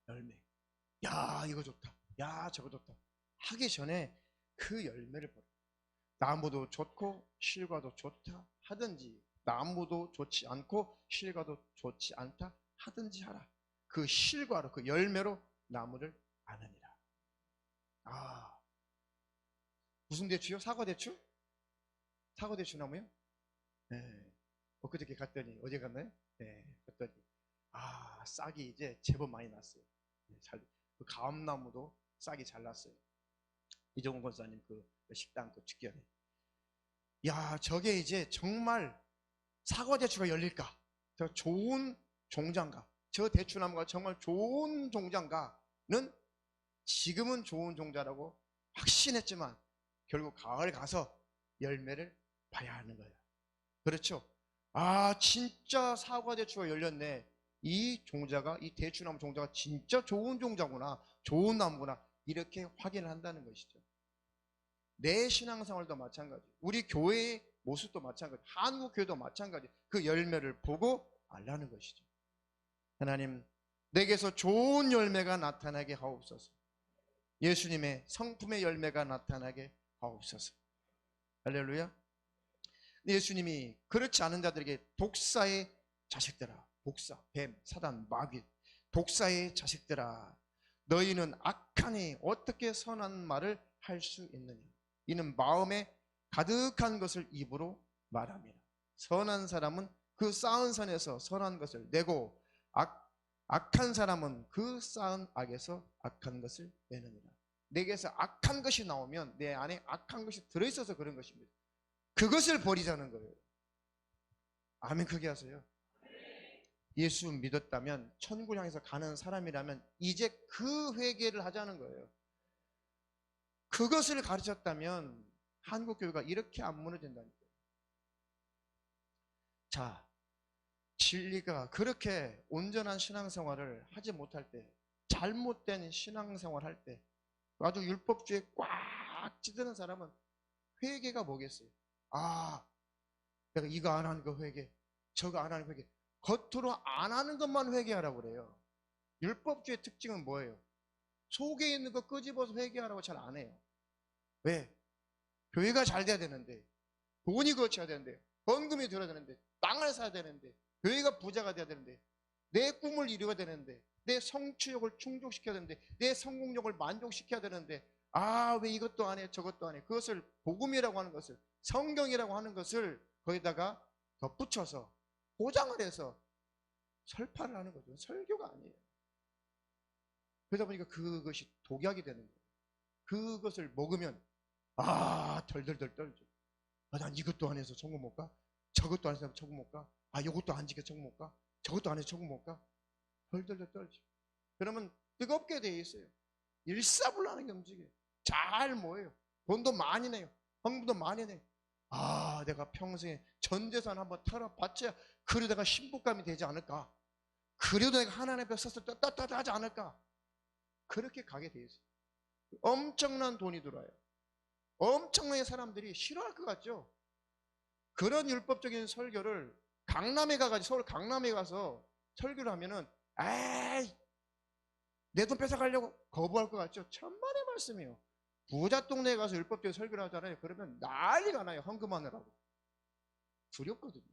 열매. 야, 이거 좋다. 야, 저거 좋다. 하기 전에 그 열매를 보라. 나무도 좋고 실과도 좋다 하든지, 나무도 좋지 않고 실과도 좋지 않다 하든지 하라. 그 실과로, 그 열매로 나무를 아느니라. 아, 무슨 대추요? 사과 대추? 사과 대추 나무요? 네. 엊그저께 갔더니, 어제 갔나요? 네. 갔더니 싹이 이제 제법 많이 났어요. 네, 그 가음나무도 싹이 잘 났어요. 이종훈 권사님 그 식당 그 축전에. 야, 저게 이제 정말 사과 대추가 열릴까? 저 좋은 종장가, 저 대추나무가 정말 좋은 종장가는 지금은 좋은 종자라고 확신했지만 결국 가을 가서 열매를 봐야 하는 거예요. 그렇죠? 진짜 사과 대추가 열렸네. 이 종자가, 이 대추나무 종자가 진짜 좋은 종자구나, 좋은 나무구나, 이렇게 확인을 한다는 것이죠. 내 신앙생활도 마찬가지, 우리 교회의 모습도 마찬가지, 한국 교회도 마찬가지. 그 열매를 보고 알라는 것이죠. 하나님, 내게서 좋은 열매가 나타나게 하옵소서. 예수님의 성품의 열매가 나타나게 하옵소서. 할렐루야. 예수님이 그렇지 않은 자들에게 독사의 자식들아, 독사, 뱀, 사단, 마귀, 독사의 자식들아, 너희는 악하니 어떻게 선한 말을 할 수 있느냐? 이는 마음에 가득한 것을 입으로 말합니다. 선한 사람은 그 쌓은 선에서 선한 것을 내고 악한 사람은 그 쌓은 악에서 악한 것을 내느니라. 내게서 악한 것이 나오면 내 안에 악한 것이 들어있어서 그런 것입니다. 그것을 버리자는 거예요. 아멘. 크게 하세요. 예수 믿었다면, 천국을 향해서 가는 사람이라면 이제 그 회개를 하자는 거예요. 그것을 가르쳤다면 한국교회가 이렇게 안 무너진다니까요. 자, 진리가 그렇게 온전한 신앙생활을 하지 못할 때, 잘못된 신앙생활 할 때, 아주 율법주의에 꽉 찌드는 사람은 회개가 뭐겠어요? 내가 이거 안 하는 거 회개, 저거 안 하는 거 회개. 겉으로 안 하는 것만 회개하라고 그래요. 율법주의 특징은 뭐예요? 속에 있는 거 끄집어서 회개하라고 잘 안 해요. 왜? 교회가 잘 돼야 되는데, 돈이 거쳐야 되는데, 헌금이 들어야 되는데, 땅을 사야 되는데, 교회가 부자가 돼야 되는데, 내 꿈을 이루어야 되는데, 내 성취욕을 충족시켜야 되는데, 내 성공욕을 만족시켜야 되는데, 왜 이것도 안 해, 저것도 안 해. 그것을 복음이라고 하는 것을, 성경이라고 하는 것을 거기다가 덧붙여서 포장을 해서 설파를 하는 거죠. 설교가 아니에요. 그러다 보니까 그것이 독약이 되는 거예요. 그것을 먹으면 덜덜덜 떨죠. 난 이것도 안 해서 천국 못 가, 저것도 안 해서 천국 못 가, 이것도 안 지켜 천국 못 가, 저것도 안 해서 천국 못 가. 덜덜덜 떨죠. 그러면 뜨겁게 돼 있어요. 일사불란하게 움직여요. 잘 모여요. 돈도 많이 내요. 헌금도 많이 내요. 내가 평생에 전 재산 한번 털어봤자 그래도 내가 신부감이 되지 않을까, 그래도 내가 하나님 앞에 서서 떳떳하지 않을까, 그렇게 가게 돼 있어요. 엄청난 돈이 들어와요. 엄청나게 사람들이 싫어할 것 같죠? 그런 율법적인 설교를 강남에 가가지고, 서울 강남에 가서 설교를 하면은 내 돈 뺏어가려고 거부할 것 같죠? 천만의 말씀이에요. 부자 동네에 가서 율법적인 설교를 하잖아요. 그러면 난리가 나요. 헌금하느라고. 두렵거든요.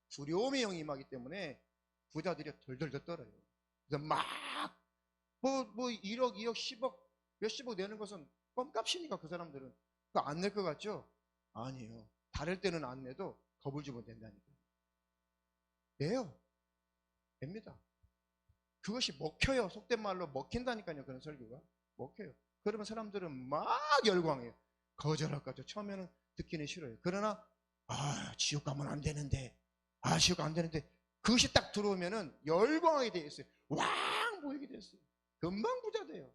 두려움의 영이 임하기 때문에 부자들이 덜덜덜 떨어요. 그래서 막 1억, 2억, 10억, 몇십억 내는 것은 껌값이니까 그 사람들은 그거 안 낼 것 같죠? 아니에요. 다를 때는 안 내도 겁을 주면 된다니까요. 내요. 됩니다. 그것이 먹혀요. 속된 말로 먹힌다니까요. 그런 설교가 먹혀요. 그러면 사람들은 막 열광해요. 거절할 거죠. 처음에는 듣기는 싫어요. 그러나 지옥 가면 안 되는데, 지옥 안 되는데, 그것이 딱 들어오면은 열광하게 돼 있어요. 왕 보이게 됐어요. 금방 부자 돼요.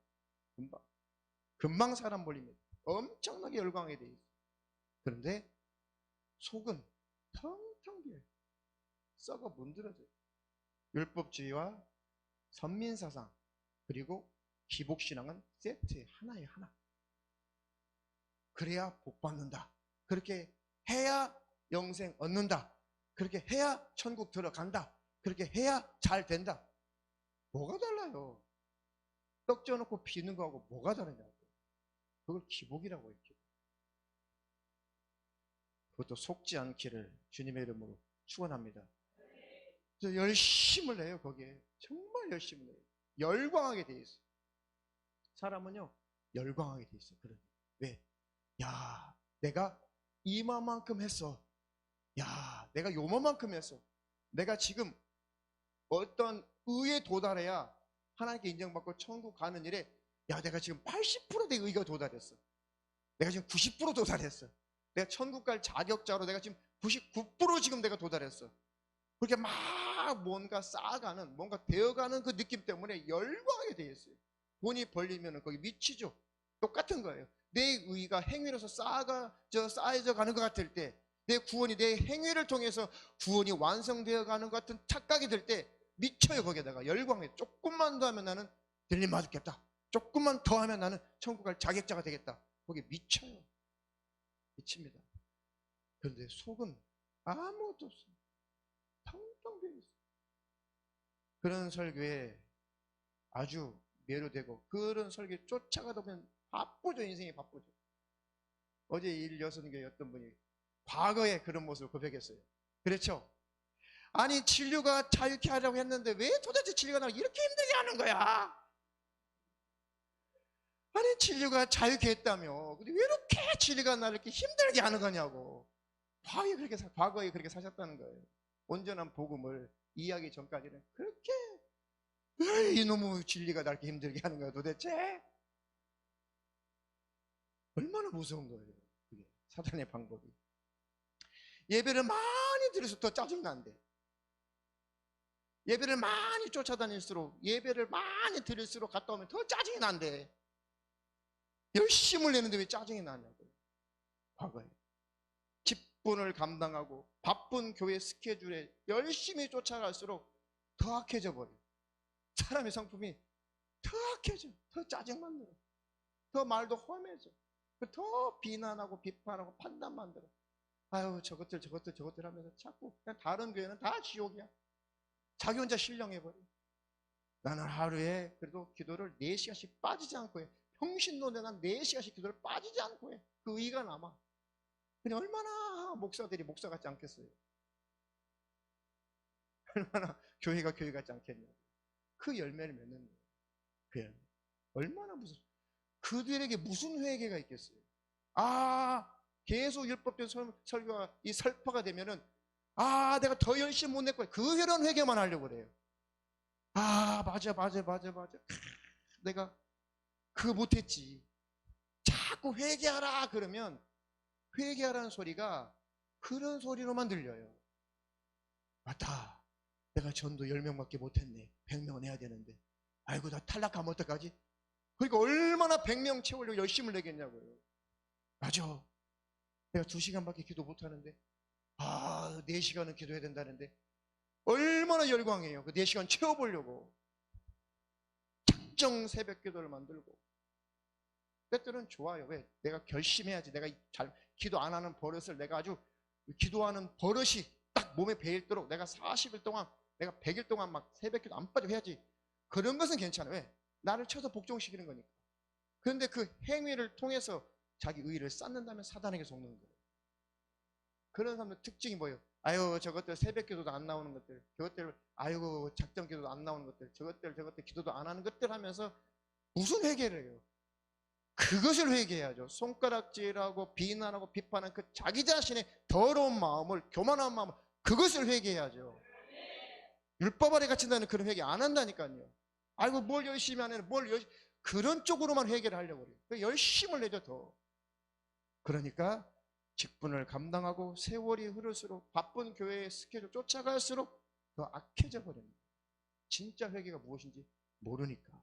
금방 사람 몰립니다. 엄청나게 열광하게 돼 있어요. 그런데 속은 텅텅 비어요. 썩어 문드러져요. 율법주의와 선민사상, 그리고 기복신앙은 세트에 하나에 하나. 그래야 복 받는다, 그렇게 해야 영생 얻는다, 그렇게 해야 천국 들어간다, 그렇게 해야 잘 된다. 뭐가 달라요? 떡 쪄놓고 비는 거하고 뭐가 다르냐고. 그걸 기복이라고 했죠. 그것도 속지 않기를 주님의 이름으로 축원합니다. 그래서 열심을 내요. 거기에 정말 열심을 내요. 열광하게 돼 있어요. 사람은요 열광하게 돼 있어요. 왜? 야, 내가 이만큼 했어. 야, 내가 요만큼 했어. 내가 지금 어떤 의에 도달해야 하나님께 인정받고 천국 가는 일에, 야, 내가 지금 80%내 의가 도달했어. 내가 지금 90% 도달했어. 내가 천국 갈 자격자로 내가 지금 99% 지금 내가 도달했어. 그렇게 막 뭔가 쌓아가는, 뭔가 되어가는 그 느낌 때문에 열광하게 돼 있어요. 돈이 벌리면 거기 미치죠. 똑같은 거예요. 내 의가 행위로서 쌓여져 가는 것 같을 때, 내 구원이 내 행위를 통해서 구원이 완성되어 가는 것 같은 착각이 들 때 미쳐요. 거기에다가 열광해. 조금만 더 하면 나는 들림 받겠다. 조금만 더 하면 나는 천국 갈 자격자가 되겠다. 거기에 미쳐요. 미칩니다. 그런데 속은 아무것도 없어요. 텅텅 비어 있어요. 그런 설교에 아주 매료되고 그런 설교에 쫓아가다 보면 바쁘죠. 인생이 바쁘죠. 어제 일여선교회 어떤 분이 과거에 그런 모습을 고백했어요. 그렇죠? 아니, 진료가 자유케 하려고 했는데 왜 도대체 진료가 나를 이렇게 힘들게 하는 거야? 아니, 진료가 자유케 했다며 근데 왜 이렇게 진료가 나를 이렇게 힘들게 하는 거냐고. 과거에 그렇게 사셨다는 거예요. 온전한 복음을 이해하기 전까지는 그렇게, 왜 이놈의 진리가 나를 이렇게 힘들게 하는 거야 도대체? 얼마나 무서운 거예요. 그게 사탄의 방법이. 예배를 많이 드려서 더 짜증난대. 예배를 많이 쫓아다닐수록, 예배를 많이 드릴수록 갔다 오면 더 짜증이 난대. 열심을 내는데 왜 짜증이 나냐고요. 과거에 직분을 감당하고 바쁜 교회 스케줄에 열심히 쫓아갈수록 더 악해져 버려요. 사람의 성품이 더 악해져. 더 짜증만 들어. 더 말도 험해져. 더 비난하고 비판하고 판단만 들어. 아유, 저것들 하면서 자꾸 그냥 다른 교회는 다 지옥이야. 자기 혼자 신령해버려. 나는 하루에 그래도 기도를 4시간씩 빠지지 않고 해. 평신도인데 난 4시간씩 기도를 빠지지 않고 해. 그 의의가 남아. 근데 얼마나 목사들이 목사 같지 않겠어요? 얼마나 교회가 교회 같지 않겠냐고. 그 열매를 맺는 거예요. 그 열매. 얼마나 그들에게 무슨 회개가 있겠어요? 아, 계속 율법된 설교가 이 설파가 되면은, 아, 내가 더 열심히 못 냈고, 그 회론 회개만 하려고 그래요. 아, 맞아. 내가 그거 못했지. 자꾸 회개하라 그러면 회개하라는 소리가 그런 소리로만 들려요. 맞다. 내가 전도 10명밖에 못했네. 100명은 해야 되는데. 아이고, 나 탈락하면 어떡하지? 그러니까 얼마나 100명 채우려고 열심을 내겠냐고요. 맞아. 내가 2시간밖에 기도 못하는데, 4시간은 기도해야 된다는데 얼마나 열광해요. 그 4시간 채워보려고 작정 새벽 기도를 만들고. 때때로는 좋아요. 왜? 내가 결심해야지. 내가 잘 기도 안 하는 버릇을, 내가 아주 기도하는 버릇이 딱 몸에 배일도록 내가 40일 동안, 내가 100일 동안 막 새벽 기도 안 빠지고 해야지. 그런 것은 괜찮아요. 왜? 나를 쳐서 복종시키는 거니까. 그런데 그 행위를 통해서 자기 의의를 쌓는다면 사단에게 속는 거예요. 그런 사람들 특징이 뭐예요? 아유, 저것들 새벽 기도도 안 나오는 것들, 저것들, 아이고, 작정 기도도 안 나오는 것들, 저것들 기도도 안 하는 것들 하면서 무슨 회개를 해요? 그것을 회개해야죠. 손가락질하고 비난하고 비판하는 그 자기 자신의 더러운 마음을, 교만한 마음을, 그것을 회개해야죠. 율법 아래 갇힌다는 그런 회개 안 한다니까요. 아이고, 뭘 열심히 하네, 그런 쪽으로만 회개를 하려고 그래요. 열심을 내죠, 더. 그러니까 직분을 감당하고 세월이 흐를수록, 바쁜 교회의 스케줄 쫓아갈수록 더 악해져 버립니다. 진짜 회개가 무엇인지 모르니까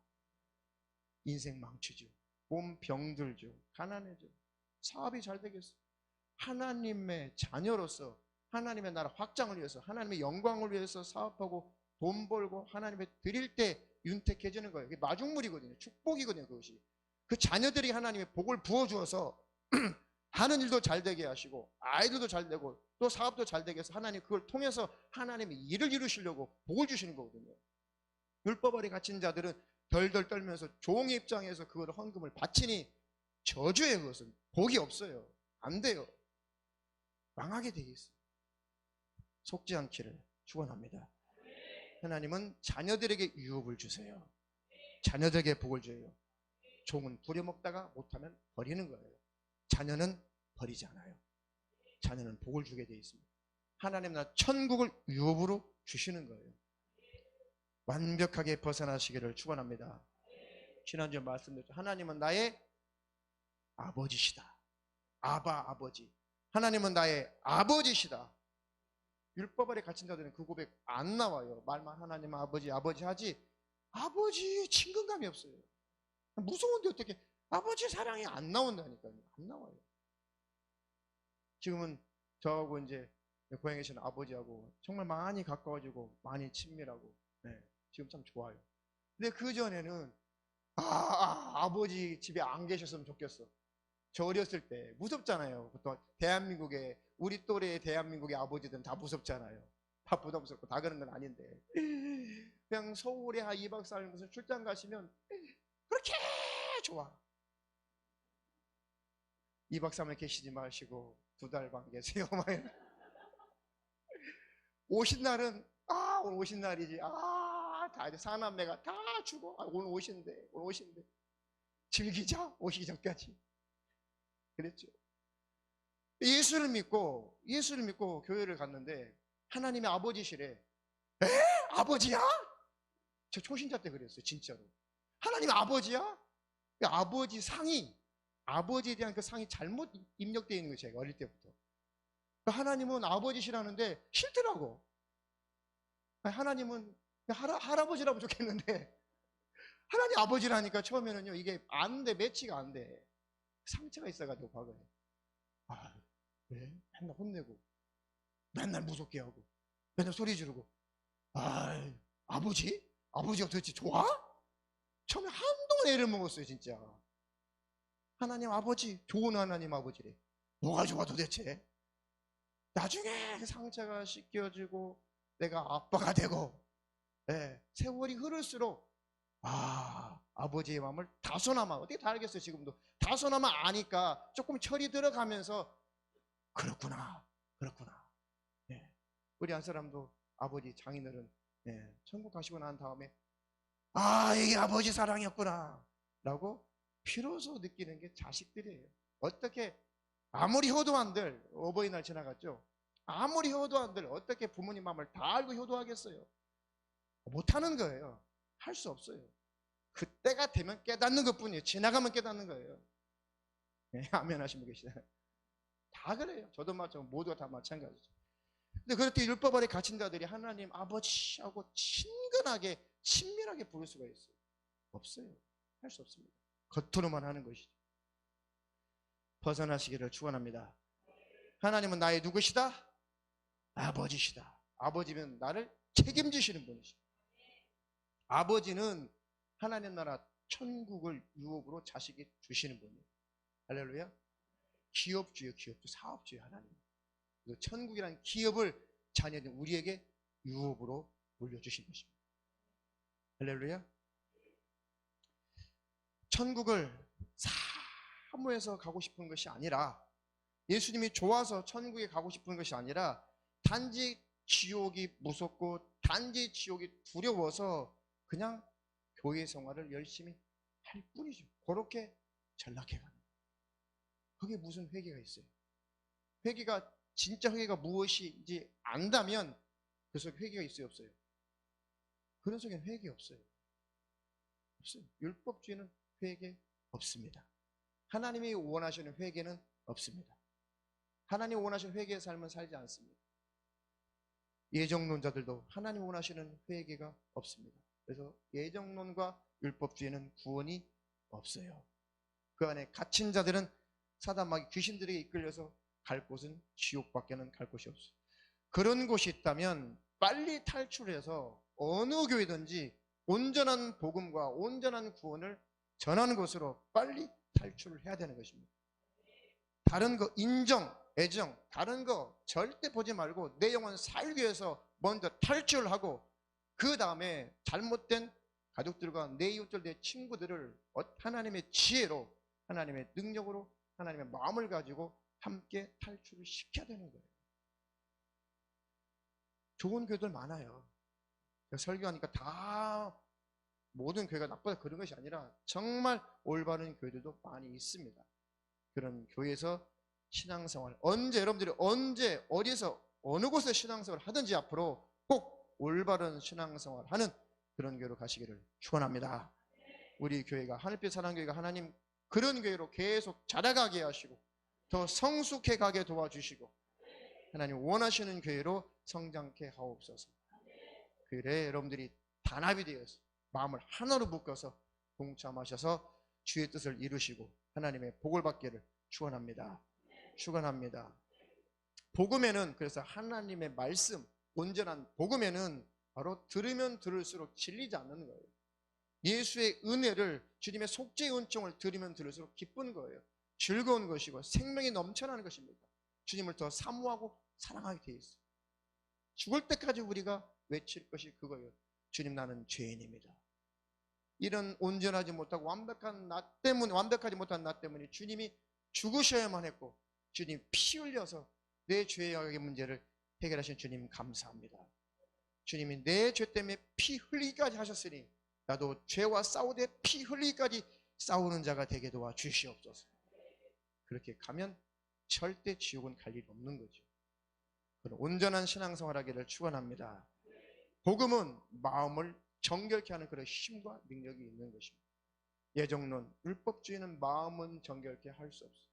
인생 망치죠. 몸 병들죠. 가난해져. 사업이 잘 되겠어. 하나님의 자녀로서 하나님의 나라 확장을 위해서, 하나님의 영광을 위해서 사업하고 돈 벌고 하나님의 드릴 때 윤택해지는 거예요. 그게 마중물이거든요. 축복이거든요. 그것이. 그 자녀들이 하나님의 복을 부어주어서 하는 일도 잘 되게 하시고, 아이들도 잘 되고, 또 사업도 잘 되게 해서 하나님 그걸 통해서 하나님의 일을 이루시려고 복을 주시는 거거든요. 율법 아래 갇힌 자들은 덜덜 떨면서 종의 입장에서 그걸 헌금을 바치니 저주예요. 그것은 복이 없어요. 안 돼요. 망하게 되어 있어요. 속지 않기를 축원합니다. 하나님은 자녀들에게 유업을 주세요. 자녀들에게 복을 줘요. 종은 부려먹다가 못하면 버리는 거예요. 자녀는 버리지 않아요. 자녀는 복을 주게 되어 있습니다. 하나님 나라 천국을 유업으로 주시는 거예요. 완벽하게 벗어나시기를 축원합니다. 지난주에 말씀드렸죠. 하나님은 나의 아버지시다. 아바 아버지. 하나님은 나의 아버지시다. 율법 아래 갇힌 자들은 그 고백 안 나와요. 말만 하나님 아버지 아버지 하지 아버지 친근감이 없어요. 무서운데 어떻게 아버지 사랑이 안 나온다니까요. 안 나와요. 지금은 저하고 이제 고향에 계신 아버지하고 정말 많이 가까워지고 많이 친밀하고 지금 참 좋아요. 근데 그 전에는 아버지 집에 안 계셨으면 좋겠어. 저 어렸을 때 무섭잖아요. 또 대한민국에 우리 또래 대한민국의 아버지들은 다 무섭잖아요. 다 부담스럽고 다 그런 건 아닌데 그냥 서울에 한 2박 4일 무슨 출장 가시면 그렇게 좋아. 2박 3일 계시지 마시고 2달 반 계세요. 오신 날은 오늘 오신 날이지. 다 이제 사남매가 다 죽어. 오늘 오신대. 즐기자. 오시기 전까지. 그랬죠. 예수를 믿고 교회를 갔는데 하나님의 아버지시래. 에? 아버지야? 저 초신자 때 그랬어요. 진짜로. 하나님 아버지야? 아버지 상이 아버지에 대한 그 상이 잘못 입력되어 있는 거예요. 제가 어릴 때부터. 하나님은 아버지시라는데 싫더라고. 하나님은 할아버지라고 좋겠는데 하나님 아버지라니까 처음에는요 이게 안 돼. 매치가 안 돼. 상처가 있어가지고 과거에 왜? 맨날 혼내고 맨날 무섭게 하고 맨날 소리 지르고 아버지? 아버지가 도대체 좋아? 처음에 한동안 애를 먹었어요. 진짜 하나님 아버지 좋은 하나님 아버지래. 뭐가 좋아 도대체? 나중에 상처가 씻겨지고 내가 아빠가 되고 세월이 흐를수록 아버지의 마음을 다소나마 어떻게 다 알겠어요. 지금도 다소나마 아니까 조금 철이 들어가면서 그렇구나 우리 한 사람도 아버지 장인어른 천국 가시고 난 다음에 이게 아버지 사랑이었구나 라고 비로소 느끼는 게 자식들이에요. 어떻게 아무리 효도한들 어버이날 지나갔죠. 아무리 효도한들 어떻게 부모님 마음을 다 알고 효도하겠어요. 못하는 거예요. 할 수 없어요. 그때가 되면 깨닫는 것뿐이에요. 지나가면 깨닫는 거예요. 아멘 하신 분 계시잖아요. 다 그래요. 저도 마찬가지고 모두가 다 마찬가지죠. 근데 그렇게 율법 아래 갇힌 자들이 하나님 아버지하고 친근하게 친밀하게 부를 수가 있어요? 없어요. 할 수 없습니다. 겉으로만 하는 것이죠. 벗어나시기를 축원합니다. 하나님은 나의 누구시다? 아버지시다. 아버지면 나를 책임지시는 분이시다. 아버지는 하나님 나라 천국을 유업으로 자식이 주시는 분이에요. 할렐루야. 기업주요, 사업주요 하나님. 그리고 천국이라는 기업을 자녀들 우리에게 유업으로 물려주신 것입니다. 할렐루야. 천국을 사모해서 가고 싶은 것이 아니라 예수님이 좋아서 천국에 가고 싶은 것이 아니라 단지 지옥이 무섭고 단지 지옥이 두려워서 그냥 교회 생활을 열심히 할 뿐이죠. 그렇게 전락해 가는 거예요. 그게 무슨 회개가 있어요? 회개가 진짜 회개가 무엇인지 안다면 그 속에 회개가 있어요, 없어요? 그런 속에는 회개 없어요. 없어요. 율법주의는 회개 없습니다. 하나님이 원하시는 회개는 없습니다. 하나님이 원하시는 회개의 삶은 살지 않습니다. 예정론자들도 하나님 원하시는 회개가 없습니다. 그래서 예정론과 율법주의는 구원이 없어요. 그 안에 갇힌 자들은 사단마귀 귀신들에게 이끌려서 갈 곳은 지옥밖에는 갈 곳이 없어요. 그런 곳이 있다면 빨리 탈출해서 어느 교회든지 온전한 복음과 온전한 구원을 전하는 것으로 빨리 탈출을 해야 되는 것입니다. 다른 거 인정, 애정, 다른 거 절대 보지 말고 내 영혼 살기 위해서 먼저 탈출하고 그 다음에 잘못된 가족들과 내 이웃들, 내 친구들을 하나님의 지혜로 하나님의 능력으로 하나님의 마음을 가지고 함께 탈출을 시켜야 되는 거예요. 좋은 교회들 많아요. 설교하니까 다 모든 교회가 나쁘다 그런 것이 아니라 정말 올바른 교회들도 많이 있습니다. 그런 교회에서 신앙생활, 여러분들이 언제 어디서 어느 곳에 신앙생활을 하든지 앞으로 꼭 올바른 신앙생활 하는 그런 교회로 가시기를 축원합니다. 우리 교회가 하늘빛 사랑교회가 하나님 그런 교회로 계속 자라가게 하시고 더 성숙해 가게 도와주시고 하나님 원하시는 교회로 성장케 하옵소서. 그래 여러분들이 단합이 되어서 마음을 하나로 묶어서 동참하셔서 주의 뜻을 이루시고 하나님의 복을 받기를 축원합니다. 축원합니다. 복음에는 그래서 하나님의 말씀, 온전한 복음에는 바로 들으면 들을수록 질리지 않는 거예요. 예수의 은혜를, 주님의 속죄의 은총을 들으면 들을수록 기쁜 거예요. 즐거운 것이고 생명이 넘쳐나는 것입니다. 주님을 더 사모하고 사랑하게 돼 있어요. 죽을 때까지 우리가 외칠 것이 그거예요. 주님, 나는 죄인입니다. 이런 온전하지 못하고 완벽하지 못한 나 때문에 주님이 죽으셔야만 했고 주님 피 흘려서 내 죄의 문제를 해결하신 주님 감사합니다. 주님이 내 죄 때문에 피 흘리기까지 하셨으니 나도 죄와 싸우되 피 흘리기까지 싸우는 자가 되게 도와 주시옵소서. 그렇게 가면 절대 지옥은 갈 일이 없는 거죠. 그런 온전한 신앙생활 하기를 축원합니다. 복음은 마음을 정결케 하는 그런 힘과 능력이 있는 것입니다. 예정론, 율법주의는 마음은 정결케 할 수 없어요.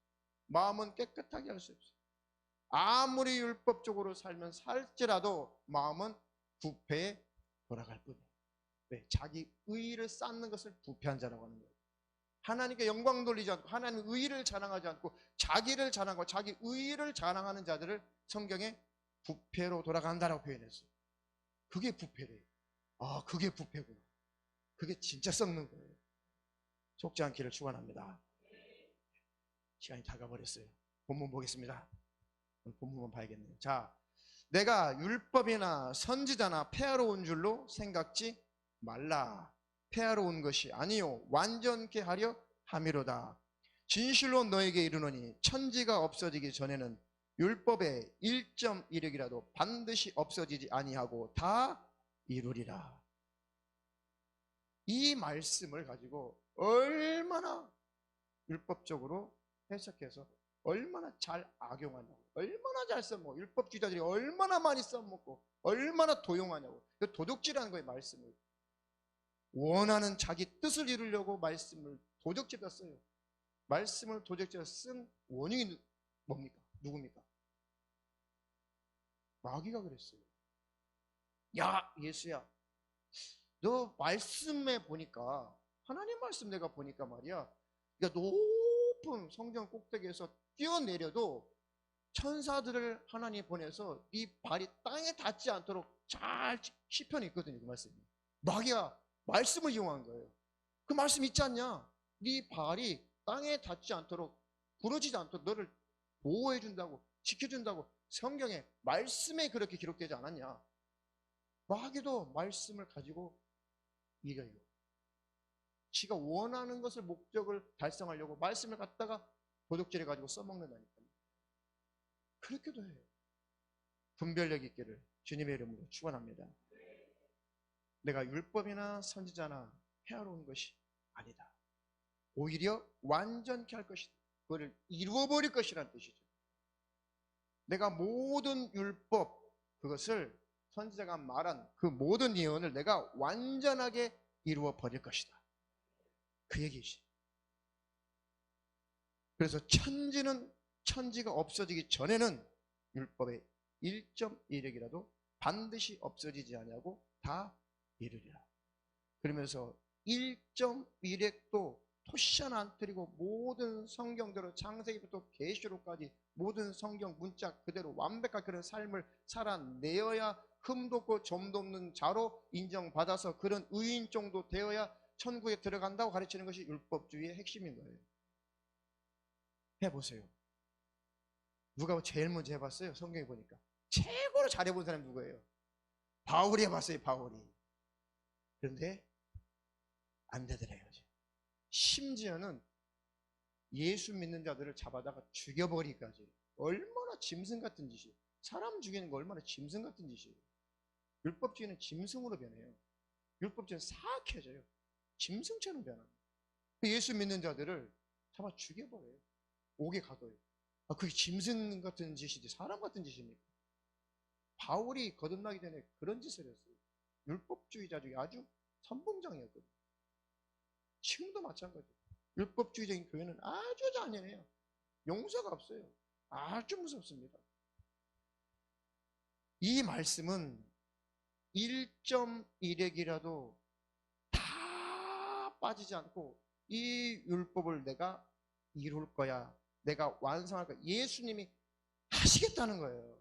마음은 깨끗하게 할 수 없어요. 아무리 율법적으로 살면 살지라도 마음은 부패에 돌아갈 뿐이에요. 왜? 자기 의의를 쌓는 것을 부패한 자라고 하는 거예요. 하나님께 영광 돌리지 않고 하나님의 의의를 자랑하지 않고 자기를 자랑하고 자기 의의를 자랑하는 자들을 성경에 부패로 돌아간다라고 표현했어요. 그게 부패래요. 아, 그게 부패구나. 그게 진짜 썩는 거예요. 속지 않기를 축원합니다. 시간이 다 가버렸어요. 본문 보겠습니다. 본문만 봐야겠네요. 자, 내가 율법이나 선지자나 폐하러 온 줄로 생각지 말라. 폐하러 온 것이 아니요 완전케 하려 함이로다. 진실로 너에게 이르노니 천지가 없어지기 전에는 율법의 1.1획이라도 반드시 없어지지 아니하고 다 이루리라. 이 말씀을 가지고 얼마나 율법적으로 해석해서 얼마나 잘 악용하냐고, 얼마나 잘 써먹고, 율법주의자들이 얼마나 많이 써먹고 얼마나 도용하냐고. 도둑질하는 거예요. 말씀을 원하는 자기 뜻을 이루려고 말씀을 도적질해서 써요. 말씀을 도적질해서 쓴 원인이 뭡니까? 누굽니까? 마귀가 그랬어요. 야, 예수야, 너 말씀에 보니까, 하나님 말씀 내가 보니까 말이야, 그러니까 높은 성전 꼭대기에서 뛰어내려도 천사들을 하나님이 보내서 네 발이 땅에 닿지 않도록 잘 시편이 있거든요. 그 말씀이. 마귀가 말씀을 이용한 거예요. 그 말씀 있지 않냐? 네 발이 땅에 닿지 않도록, 부러지지 않도록 너를 보호해 준다고, 지켜준다고 성경에 말씀에 그렇게 기록되지 않았냐? 마귀도 말씀을 가지고 이겨요. 지가 원하는 것을 목적을 달성하려고 말씀을 갖다가 도둑질해 가지고 써먹는다니까요. 그렇게도 해요. 분별력 있기를 주님의 이름으로 축원합니다. 내가 율법이나 선지자나 폐하러 온 것이 아니다. 오히려 완전케 할 것이다. 그거를 이루어버릴 것이라는 뜻이죠. 내가 모든 율법, 그것을 선지자가 말한 그 모든 예언을 내가 완전하게 이루어버릴 것이다. 그 얘기지. 그래서 천지가 없어지기 전에는 율법의 1.1획이라도 반드시 없어지지 아니하고 다 이루리라. 그러면서 1.1획도 토시 하나 안 틀리고 모든 성경대로 창세기부터 계시록까지 모든 성경 문자 그대로 완벽한 그런 삶을 살아내어야 흠도 없고 점도 없는 자로 인정받아서 그런 의인 정도 되어야 천국에 들어간다고 가르치는 것이 율법주의의 핵심인 거예요. 해보세요. 누가 제일 먼저 해봤어요? 성경에 보니까 최고로 잘해본 사람이 누구예요? 바울이 해봤어요. 바울이. 그런데 안 되더래요. 심지어는 예수 믿는 자들을 잡아다가 죽여버리기까지. 얼마나 짐승 같은 짓이에요. 사람 죽이는 거 얼마나 짐승 같은 짓이에요. 율법주의는 짐승으로 변해요. 율법주의는 사악해져요. 짐승처럼 변합니다. 예수 믿는 자들을 잡아 죽여버려요. 옥에 가둬요. 그게 짐승 같은 짓이지 사람 같은 짓입니까? 바울이 거듭나기 전에 그런 짓을 했어요. 율법주의자 중에 아주 선봉장이었거든요. 지금도 마찬가지예요. 율법주의적인 교회는 아주 잔인해요. 용서가 없어요. 아주 무섭습니다. 이 말씀은 1.1핵이라도 다 빠지지 않고 이 율법을 내가 이룰 거야. 내가 완성할 거야. 예수님이 하시겠다는 거예요.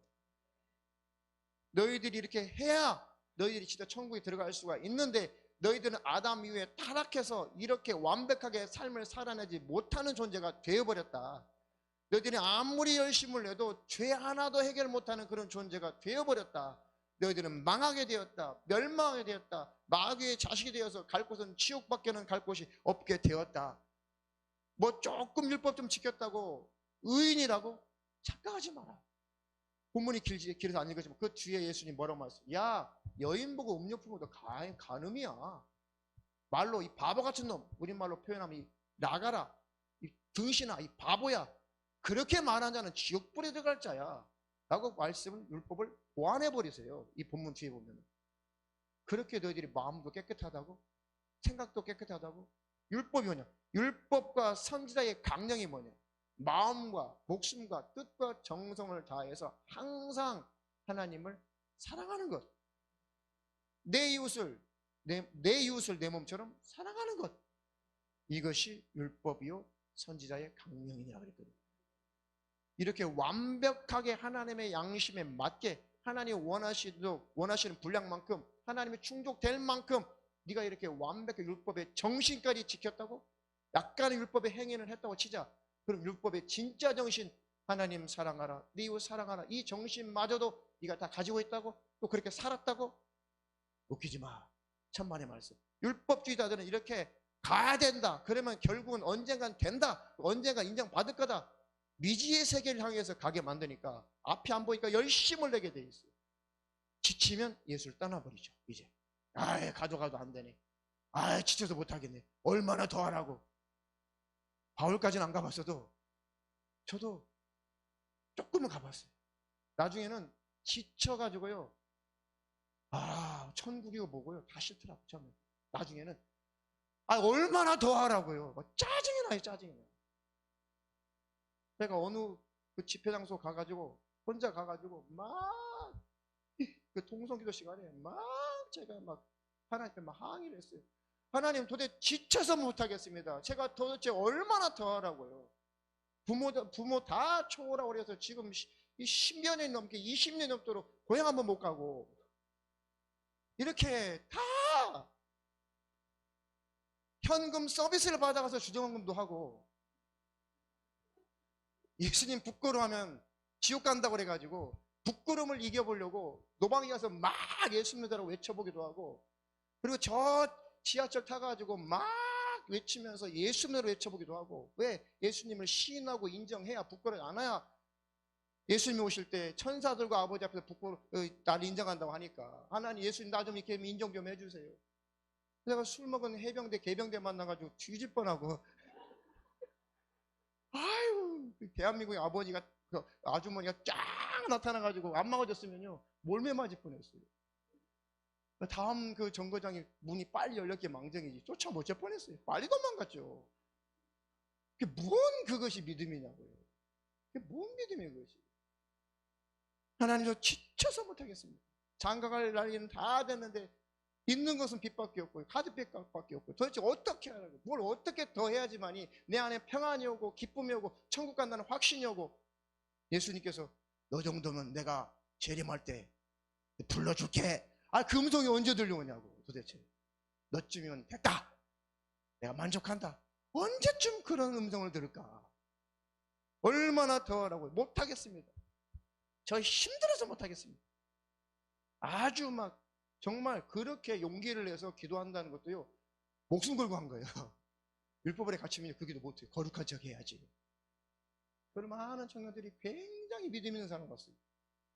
너희들이 이렇게 해야 너희들이 진짜 천국에 들어갈 수가 있는데 너희들은 아담 이후에 타락해서 이렇게 완벽하게 삶을 살아내지 못하는 존재가 되어버렸다. 너희들이 아무리 열심을 내도 죄 하나도 해결 못하는 그런 존재가 되어버렸다. 너희들은 망하게 되었다. 멸망하게 되었다. 마귀의 자식이 되어서 갈 곳은 지옥밖에는 갈 곳이 없게 되었다. 뭐 조금 율법 좀 지켰다고 의인이라고 착각하지 마라. 본문이 길어서 안 읽었지만 그 뒤에 예수님 뭐라고 말했어요? 야, 여인 보고 음료 품어도 간음이야. 말로 이 바보 같은 놈, 우리말로 표현하면 이 나가라, 이 등신아, 이 바보야. 그렇게 말한 자는 지옥불에 들어갈 자야. 라고 말씀을, 율법을 보완해버리세요. 이 본문 뒤에 보면. 그렇게 너희들이 마음도 깨끗하다고? 생각도 깨끗하다고? 율법이 뭐냐? 율법과 선지자의 강령이 뭐냐? 마음과 목숨과 뜻과 정성을 다해서 항상 하나님을 사랑하는 것. 내 이웃을 내 몸처럼 사랑하는 것. 이것이 율법이요 선지자의 강령이라 그랬거든요. 이렇게 완벽하게 하나님의 양심에 맞게 하나님이 원하시는 분량만큼 하나님이 충족될 만큼 네가 이렇게 완벽하게 율법의 정신까지 지켰다고? 약간의 율법의 행위를 했다고 치자. 그럼 율법의 진짜 정신, 하나님 사랑하라, 네 이웃 사랑하라, 이 정신마저도 네가 다 가지고 있다고? 또 그렇게 살았다고? 웃기지 마. 천만의 말씀. 율법주의자들은 이렇게 가야 된다. 그러면 결국은 언젠간 된다. 언젠간 인정받을 거다. 미지의 세계를 향해서 가게 만드니까 앞이 안 보니까 열심을 내게 돼 있어요. 지치면 예수를 떠나버리죠. 이제 가져가도 안 되네. 지쳐서 못하겠네. 얼마나 더 하라고. 바울까지는 안 가봤어도 저도 조금은 가봤어요. 나중에는 지쳐가지고요. 천국이고 뭐고요. 다 싫더라고요. 처음에. 나중에는 얼마나 더 하라고요. 짜증이 나요. 짜증이 나요. 제가 어느 그 집회 장소 가가지고 혼자 가가지고 막 그 통성기도 시간에 막 제가 막 하나님께 막 항의를 했어요. 하나님 도대체 지쳐서 못하겠습니다. 제가 도대체 얼마나 더 하라고요. 부모 다 초월하고 그래서 지금 10여 년 넘게 20년 넘도록 고향 한번 못 가고 이렇게 다 현금 서비스를 받아가서 주정헌금도 하고 예수님 부끄러워하면 지옥 간다고 그래가지고 부끄러움을 이겨보려고 노방에 가서 막 예수님 믿으라고 외쳐보기도 하고 그리고 저 지하철 타가지고 막 외치면서 예수 믿으라고 외쳐보기도 하고 왜? 예수님을 시인하고 인정해야 부끄러워하지 않아야 예수님이 오실 때 천사들과 아버지 앞에서 나를 인정한다고 하니까 하나님 예수님 나 좀 이렇게 인정 좀 해주세요. 내가 술 먹은 해병대 개병대 만나가지고 뒤질 뻔하고 아유 대한민국의 아버지가 그 아주머니가 쫙 나타나가지고 안 막아줬으면요 몰매 맞을 뻔했어요. 다음 그 정거장이 문이 빨리 열렸기에 망정이지 쫓아 못 칠 뻔했어요. 빨리 도망갔죠. 그게 뭔 그것이 믿음이냐고요. 그게 뭔 믿음이에요 그것이. 하나님 저 지쳐서 못하겠습니다. 장가갈 날이는 다 됐는데 있는 것은 빚밖에 없고 카드백밖에 없고 도대체 어떻게 하라고 뭘 어떻게 더 해야지만이 내 안에 평안이 오고 기쁨이 오고 천국 간다는 확신이 오고 예수님께서 너 정도면 내가 재림할 때 불러줄게. 그 음성이 언제 들려오냐고 도대체. 너쯤이면 됐다. 내가 만족한다. 언제쯤 그런 음성을 들을까? 얼마나 더 하라고 못하겠습니다. 저 힘들어서 못하겠습니다. 아주 막 정말 그렇게 용기를 내서 기도한다는 것도요 목숨 걸고 한 거예요. 율법에 갇히면 그 기도 못해요. 거룩한 척 해야지. 그런 많은 청년들이 굉장히 믿음 있는 사람 같습니다.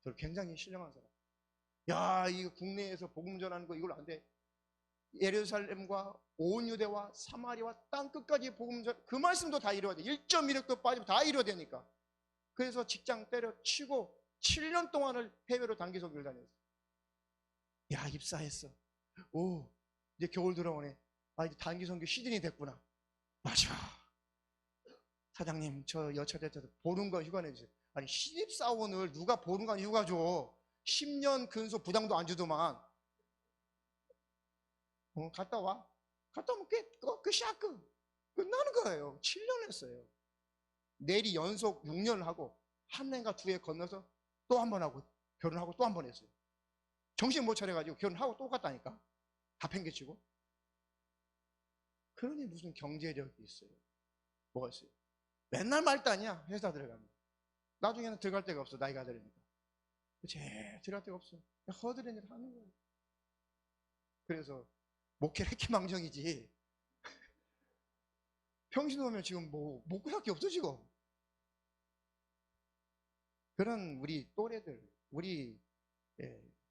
저를 굉장히 신령한 사람. 야 이거 국내에서 복음 전하는 거 이걸로 안 돼. 예루살렘과 온 유대와 사마리아 땅 끝까지 복음 그 말씀도 다 이루어야 돼. 1.1억도 빠지고 다 이루어야 되니까. 그래서 직장 때려치고 7년 동안을 해외로 단기 선교를 다녔어. 야, 입사했어. 오, 이제 겨울 들어오네. 아, 이제 단기 선교 시즌이 됐구나. 맞아. 사장님, 저 여차대차도 보름간 휴가 내주세요. 아니, 신입사원을 누가 보름간 휴가 줘? 10년 근속 부장도 안 주더만. 갔다 와. 갔다 오면 끝이야, 끝나는 거예요. 7년 했어요. 내리 연속 6년을 하고, 한 해인가 두 해 건너서 또 한 번 하고, 결혼하고 또 한 번 했어요. 정신 못 차려가지고 결혼하고 또 갔다니까. 다 팽개치고. 그러니 무슨 경제력이 있어요. 뭐가 있어요? 맨날 말단이야, 회사 들어가면. 나중에는 들어갈 데가 없어, 나이가 들으니까. 들어갈 데가 없어. 허드렛 일 하는 거예요. 그래서 목회를 희망정이지. 평신 오면 지금 뭐 먹고 살 게 없어 지금. 그런 우리 또래들, 우리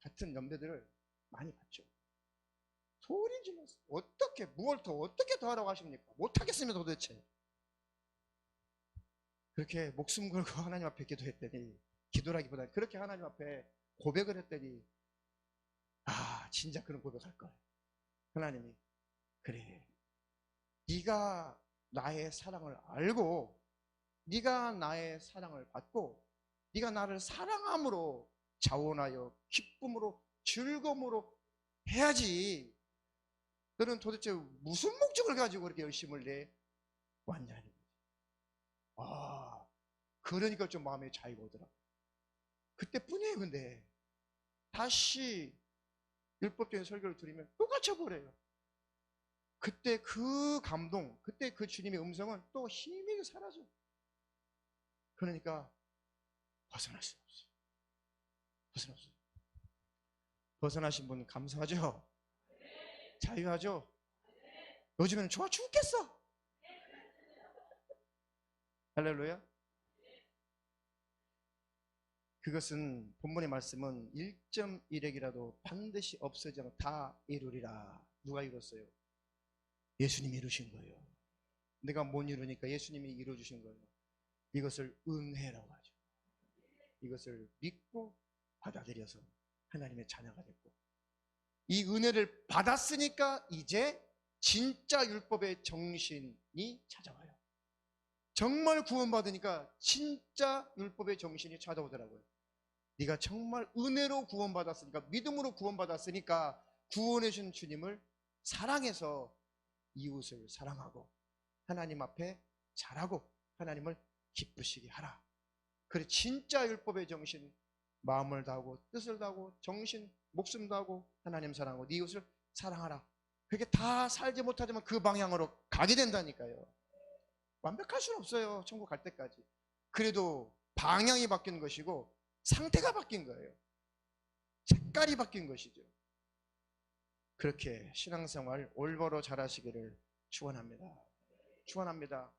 같은 연배들을 많이 봤죠. 소리 질렀어. 어떻게 뭘 더 어떻게 더 하라고 하십니까? 못하겠으면 도대체. 그렇게 목숨 걸고 하나님 앞에 기도했더니, 기도라기보다는 그렇게 하나님 앞에 고백을 했더니, 아, 진짜 그런 고백할 거야. 하나님이, 그래, 네가 나의 사랑을 알고, 네가 나의 사랑을 받고, 네가 나를 사랑함으로 자원하여 기쁨으로 즐거움으로 해야지. 너는 도대체 무슨 목적을 가지고 그렇게 열심을 내 왔냐는 거지. 아, 그러니까 좀 마음에 자유가 오더라. 그때뿐이에요. 근데 다시 율법적인 설교를 들으면 또 갇혀버려요. 그때 그 감동, 그때 그 주님의 음성은 또 힘이 사라져. 그러니까 벗어날 수 없어요. 벗어날 수 없어요. 벗어나신 분 감사하죠? 자유하죠? 요즘에는 좋아 죽겠어. 할렐루야. 그것은 본문의 말씀은 1.1핵이라도 반드시 없어지지 않고 다 이루리라. 누가 이뤘어요? 예수님이 이루신 거예요. 내가 못 이루니까 예수님이 이루어주신 거예요. 이것을 은혜라고 하죠. 이것을 믿고 받아들여서 하나님의 자녀가 됐고, 이 은혜를 받았으니까 이제 진짜 율법의 정신이 찾아와요. 정말 구원받으니까 진짜 율법의 정신이 찾아오더라고요. 네가 정말 은혜로 구원받았으니까, 믿음으로 구원받았으니까 구원해 준 주님을 사랑해서 이웃을 사랑하고 하나님 앞에 잘하고 하나님을 기쁘시게 하라. 그래, 진짜 율법의 정신, 마음을 다하고 뜻을 다하고 정신, 목숨 다하고 하나님 사랑하고 네 이웃을 사랑하라. 그게 다 살지 못하지만 그 방향으로 가게 된다니까요. 완벽할 수는 없어요, 천국 갈 때까지. 그래도 방향이 바뀐 것이고 상태가 바뀐 거예요. 색깔이 바뀐 것이죠. 그렇게 신앙생활 올바로 잘하시기를 축원합니다. 축원합니다.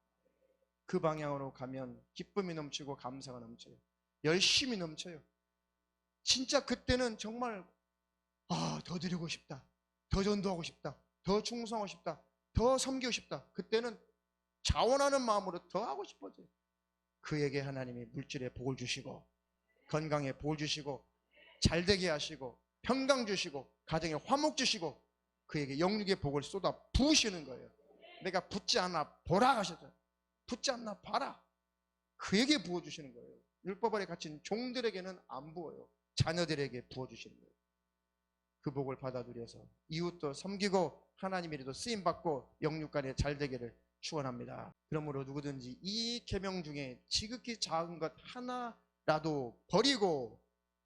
그 방향으로 가면 기쁨이 넘치고 감사가 넘쳐요. 열심히 넘쳐요. 진짜 그때는 정말 더 드리고 싶다, 더 전도하고 싶다, 더 충성하고 싶다, 더 섬기고 싶다. 그때는 자원하는 마음으로 더 하고 싶어져요. 그에게 하나님이 물질에 복을 주시고 건강에 복을 주시고 잘되게 하시고 평강 주시고 가정에 화목 주시고 그에게 영육의 복을 쏟아 부으시는 거예요. 내가 붙지 않아 보라 하셨죠. 붙지 않나 봐라. 그에게 부어주시는 거예요. 율법 아래 갇힌 종들에게는 안 부어요. 자녀들에게 부어주시는 거예요. 그 복을 받아들여서 이웃도 섬기고 하나님 이래도 쓰임받고 영육간에 잘되기를 축원합니다. 그러므로 누구든지 이 계명 중에 지극히 작은 것 하나라도 버리고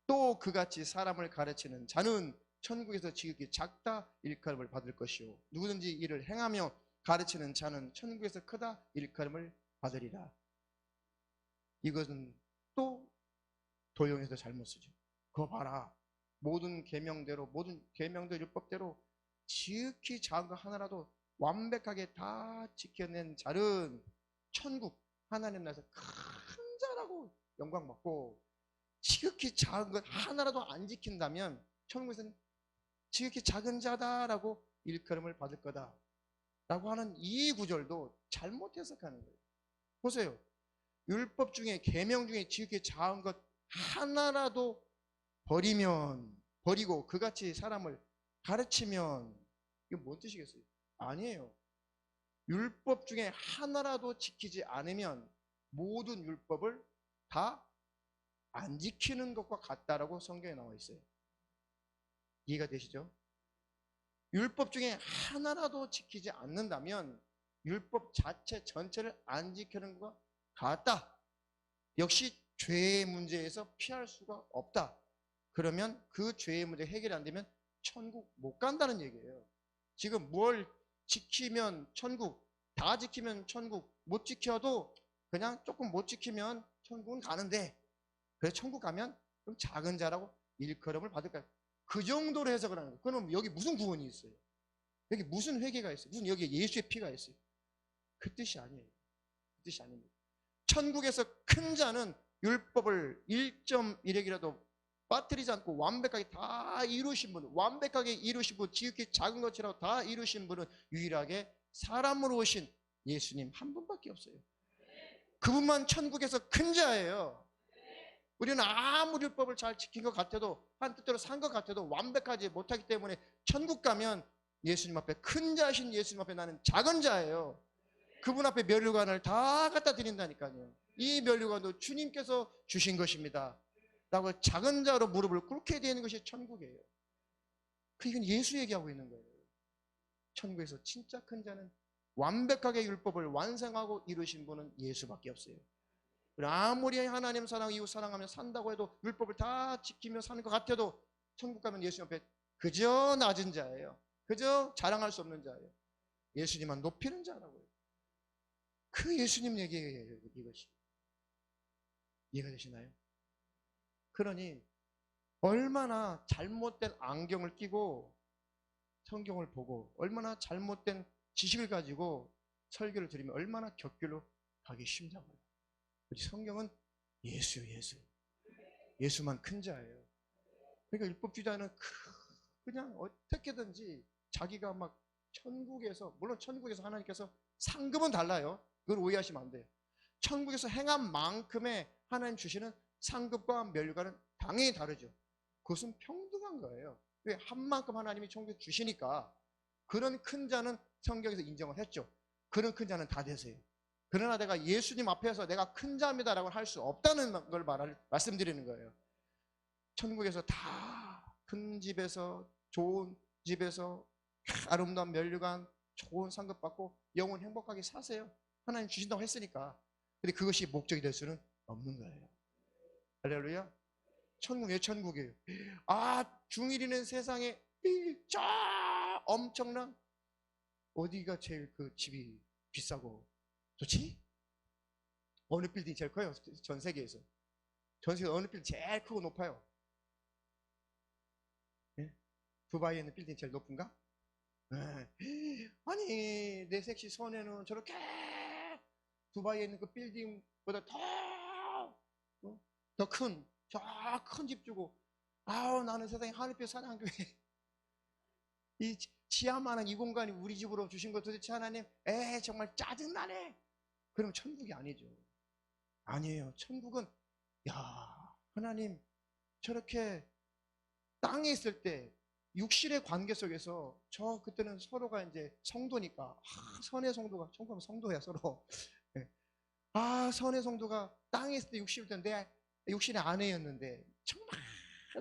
또 그같이 사람을 가르치는 자는 천국에서 지극히 작다 일컬음을 받을 것이요, 누구든지 이를 행하며 가르치는 자는 천국에서 크다 일컬음을 받으리라. 이것은 또 도용해서 잘못 쓰죠. 그거 봐라, 모든 계명대로, 모든 계명대 율법대로 지극히 작은 거 하나라도 완벽하게 다 지켜낸 자는 천국 하나님 나라에서 큰 자라고 영광 받고, 지극히 작은 것 하나라도 안 지킨다면 천국에서는 지극히 작은 자다라고 일컬음을 받을 거다 라고 하는 이 구절도 잘못 해석하는 거예요. 보세요. 율법 중에 계명 중에 지극히 작은 것 하나라도 버리고 그같이 사람을 가르치면 이게 뭔 뜻이겠어요? 아니에요. 율법 중에 하나라도 지키지 않으면 모든 율법을 다 안 지키는 것과 같다라고 성경에 나와 있어요. 이해가 되시죠? 율법 중에 하나라도 지키지 않는다면 율법 자체 전체를 안 지키는 것과 같다. 역시 죄의 문제에서 피할 수가 없다. 그러면 그 죄의 문제 해결이 안 되면 천국 못 간다는 얘기예요. 지금 뭘 지키면 천국, 다 지키면 천국, 못 지켜도 그냥 조금 못 지키면 천국은 가는데, 그래서 천국 가면 그럼 작은 자라고 일컬음을 받을까요? 그 정도로 해석을 하는 거예요. 그럼 여기 무슨 구원이 있어요? 여기 무슨 회개가 있어요? 무슨 여기에 예수의 피가 있어요? 그 뜻이 아니에요. 그 뜻이 아닙니다. 천국에서 큰 자는 율법을 1.1핵이라도 빠뜨리지 않고 완벽하게 다 이루신 분, 완벽하게 이루신 분, 지극히 작은 것이라도 다 이루신 분은 유일하게 사람으로 오신 예수님 한 분밖에 없어요. 그분만 천국에서 큰 자예요. 우리는 아무리 율법을 잘 지킨 것 같아도, 한 뜻대로 산 것 같아도 완벽하지 못하기 때문에 천국 가면 예수님 앞에, 큰 자신 예수님 앞에 나는 작은 자예요. 그분 앞에 면류관을 다 갖다 드린다니까요. 이 면류관도 주님께서 주신 것입니다 라고 작은 자로 무릎을 꿇게 되는 것이 천국이에요. 이건 예수 얘기하고 있는 거예요. 천국에서 진짜 큰 자는 완벽하게 율법을 완성하고 이루신 분은 예수밖에 없어요. 아무리 하나님 사랑, 이웃 사랑하며 산다고 해도, 율법을 다 지키며 사는 것 같아도 천국 가면 예수님 앞에 그저 낮은 자예요. 그저 자랑할 수 없는 자예요. 예수님만 높이는 자라고요. 그 예수님 얘기예요, 이것이. 이해가 되시나요? 그러니 얼마나 잘못된 안경을 끼고 성경을 보고, 얼마나 잘못된 지식을 가지고 설교를 들으면 얼마나 격길로 가기 쉽냐고요. 우리 성경은 예수만 큰 자예요. 그러니까 율법주의자는 그냥 어떻게든지 자기가 막 천국에서, 물론 천국에서 하나님께서 상급은 달라요. 그걸 오해하시면 안 돼요. 천국에서 행한 만큼의 하나님 주시는 상급과 면류관은 당연히 다르죠. 그것은 평등한 거예요. 왜? 한 만큼 하나님이 천국에 주시니까. 그런 큰 자는 성경에서 인정을 했죠. 그런 큰 자는 다 되세요. 그러나 내가 예수님 앞에서 내가 큰 자입니다라고 할 수 없다는 걸 말씀드리는 거예요. 천국에서 다 큰 집에서, 좋은 집에서 아름다운 면류관, 좋은 상급 받고 영원 행복하게 사세요. 하나님 주신다고 했으니까. 근데 그것이 목적이 될 수는 없는 거예요. 할렐루야. 천국, 왜 천국이에요? 중일이는 세상에 저 엄청난, 어디가 제일 그 집이 비싸고 좋지? 어느 빌딩이 제일 커요? 전 세계에서. 전 세계 어느 빌딩 제일 크고 높아요? 네? 두바이에 있는 빌딩이 제일 높은가? 네. 아니, 내 섹시 손에는 저렇게 두바이에 있는 그 빌딩보다 더 큰, 저 큰 집 주고, 나는 세상에 하늘빛 사냥교회 이 지하만한 이 공간이 우리 집으로 주신 것 도대체 하나님, 정말 짜증나네. 그럼 천국이 아니죠. 아니에요. 천국은, 하나님 저렇게 땅에 있을 때 육신의 관계 속에서, 그때는 서로가 이제 성도니까, 선의 성도가, 천국은 성도야 서로. 선의 성도가 땅에 있을 때 육신일 때 내 육신의 아내였는데 정말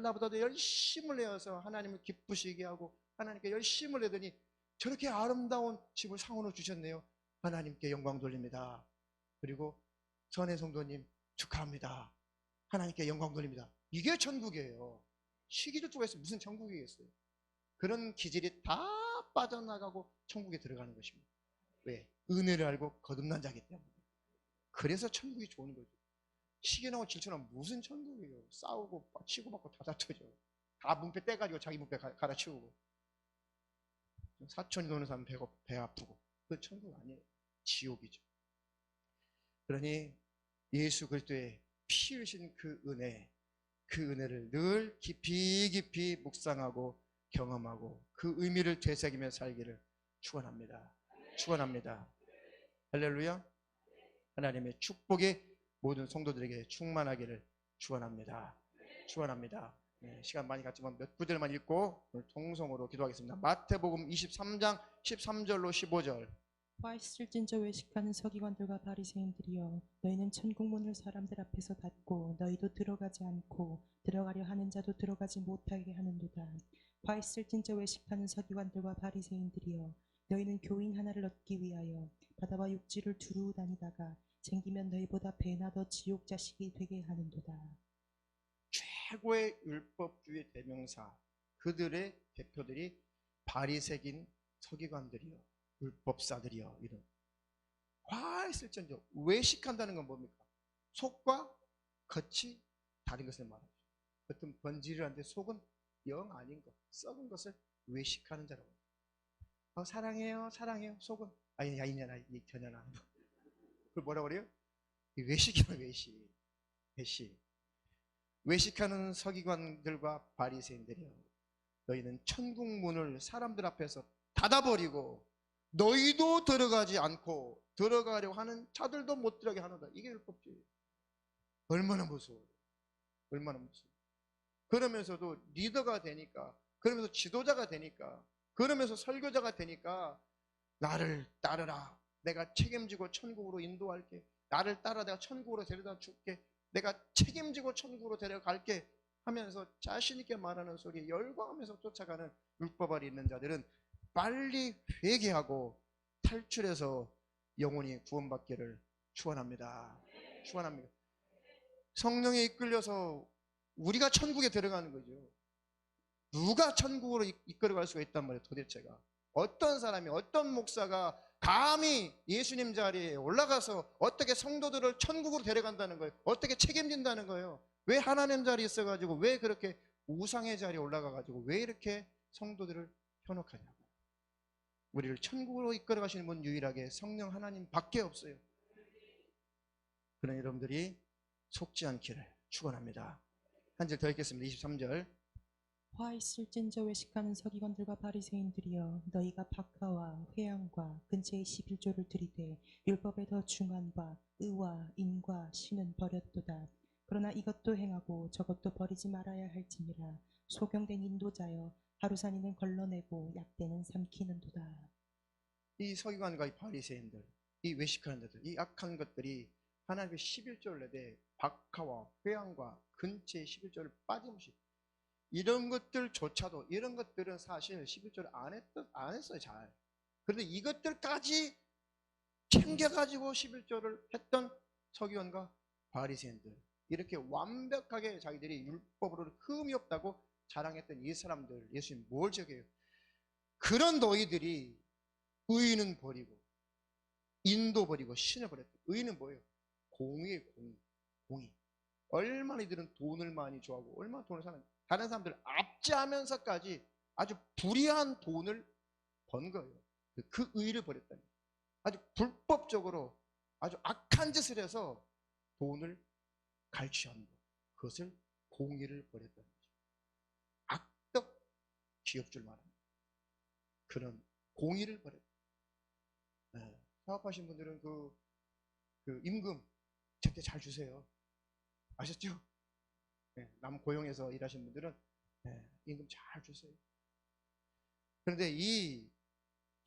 나보다도 열심을 내어서 하나님을 기쁘시게 하고 하나님께 열심을 내더니 저렇게 아름다운 집을 상으로 주셨네요. 하나님께 영광 돌립니다. 그리고 선의 성도님 축하합니다. 하나님께 영광 돌립니다. 이게 천국이에요. 시기를 통해서 무슨 천국이겠어요? 그런 기질이 다 빠져나가고 천국에 들어가는 것입니다. 왜? 은혜를 알고 거듭난 자기 때문에. 그래서 천국이 좋은 거죠. 시기나고 질투나면 무슨 천국이에요? 싸우고 치고받고 다 다투죠. 다 문패 떼가지고 자기 문패 갈아치우고. 사촌이 노는 사람 배 아프고. 그건 천국 아니에요. 지옥이죠. 그러니 예수 그리스도의 피 흘리신 그 은혜를 늘 깊이 묵상하고 경험하고 그 의미를 되새기며 살기를 축원합니다. 축원합니다. 할렐루야. 하나님의 축복이 모든 성도들에게 충만하기를 축원합니다. 축원합니다. 네, 시간 많이 갔지만 몇 구절만 읽고 오늘 통성으로 기도하겠습니다. 마태복음 23장 13절로 15절. 화 있을진저 외식하는 서기관들과 바리새인들이여, 너희는 천국 문을 사람들 앞에서 닫고 너희도 들어가지 않고 들어가려 하는 자도 들어가지 못하게 하는도다. 화 있을진저 외식하는 서기관들과 바리새인들이여, 너희는 교인 하나를 얻기 위하여 바다와 육지를 두루 다니다가 쟁기면 너희보다 배나 더 지옥 자식이 되게 하는도다. 최고의 율법주의 대명사, 그들의 대표들이 바리새인 서기관들이요, 율법사들이요. 이런 화있을진저 외식한다는 건 뭡니까? 속과 겉이 다른 것을 말하죠. 겉은 번지르한데 속은 영 아닌 것, 썩은 것을 외식하는 자라고. 사랑해요, 사랑해요. 속은 아니, 야이년아, 이 견연아. 그걸 뭐라고 그래요? 외식이면 외식. 외식. 외식하는 서기관들과 바리새인들이여, 너희는 천국 문을 사람들 앞에서 닫아버리고 너희도 들어가지 않고 들어가려고 하는 자들도 못 들어가게 하는다. 이게 율법주의. 얼마나 무서워요. 얼마나 무서워요. 그러면서도 리더가 되니까, 그러면서 지도자가 되니까, 그러면서 설교자가 되니까 나를 따르라, 내가 책임지고 천국으로 인도할게, 나를 따라 내가 천국으로 데려다 줄게, 내가 책임지고 천국으로 데려갈게 하면서 자신 있게 말하는 소리에 열광하면서 쫓아가는 율법 아래 있는 자들은 빨리 회개하고 탈출해서 영혼이 구원받기를 축원합니다. 축원합니다. 성령에 이끌려서 우리가 천국에 들어가는 거죠. 누가 천국으로 이끌어갈 수가 있단 말이에요. 도대체가 어떤 사람이, 어떤 목사가 감히 예수님 자리에 올라가서 어떻게 성도들을 천국으로 데려간다는 거예요? 어떻게 책임진다는 거예요? 왜 하나님 자리에 있어가지고 왜 그렇게 우상의 자리에 올라가가지고 왜 이렇게 성도들을 현혹하냐고요. 우리를 천국으로 이끌어 가시는 분 유일하게 성령 하나님 밖에 없어요. 그런 여러분들이 속지 않기를 축원합니다. 한 절 더 읽겠습니다. 23절. 화 있을진저 외식하는 서기관들과 바리새인들이여, 너희가 박하와 회양과 근처의 11조를 들이되 율법의 더 중한과 의와 인과 신은 버렸도다. 그러나 이것도 행하고 저것도 버리지 말아야 할지니라. 소경된 인도자여, 하루산이는 걸러내고 약대는 삼키는도다. 이 서기관과 이 바리새인들, 이 외식하는 자들, 이 악한 것들이 하나님의 11조를 내되 박하와 회양과 근처의 11조를 빠짐없이, 이런 것들조차도, 이런 것들은 사실 11조를 안 했어요. 잘. 그런데 이것들까지 챙겨가지고 11조를 했던 서기관과 바리새인들, 이렇게 완벽하게 자기들이 율법으로 흠이 없다고 자랑했던 이 사람들, 예수님 뭘 저게요? 그런 너희들이 의는 버리고 인도 버리고 신을 버렸다. 의는 뭐예요? 공의의 공의. 얼마나 이들은 돈을 많이 좋아하고 얼마나 돈을 사는, 다른 사람들 압제하면서까지 아주 불의한 돈을 번 거예요. 그 의를 버렸다니. 아주 불법적으로 아주 악한 짓을 해서 돈을 갈취한 것, 그것을 공의를 버렸다는 거죠. 악덕 기업줄 말합니다. 그런 공의를 버렸다. 네. 사업하신 분들은 그 임금 제때 잘 주세요. 아셨죠? 네. 남 고용해서 일하시는 분들은 임금 잘 주세요. 그런데 이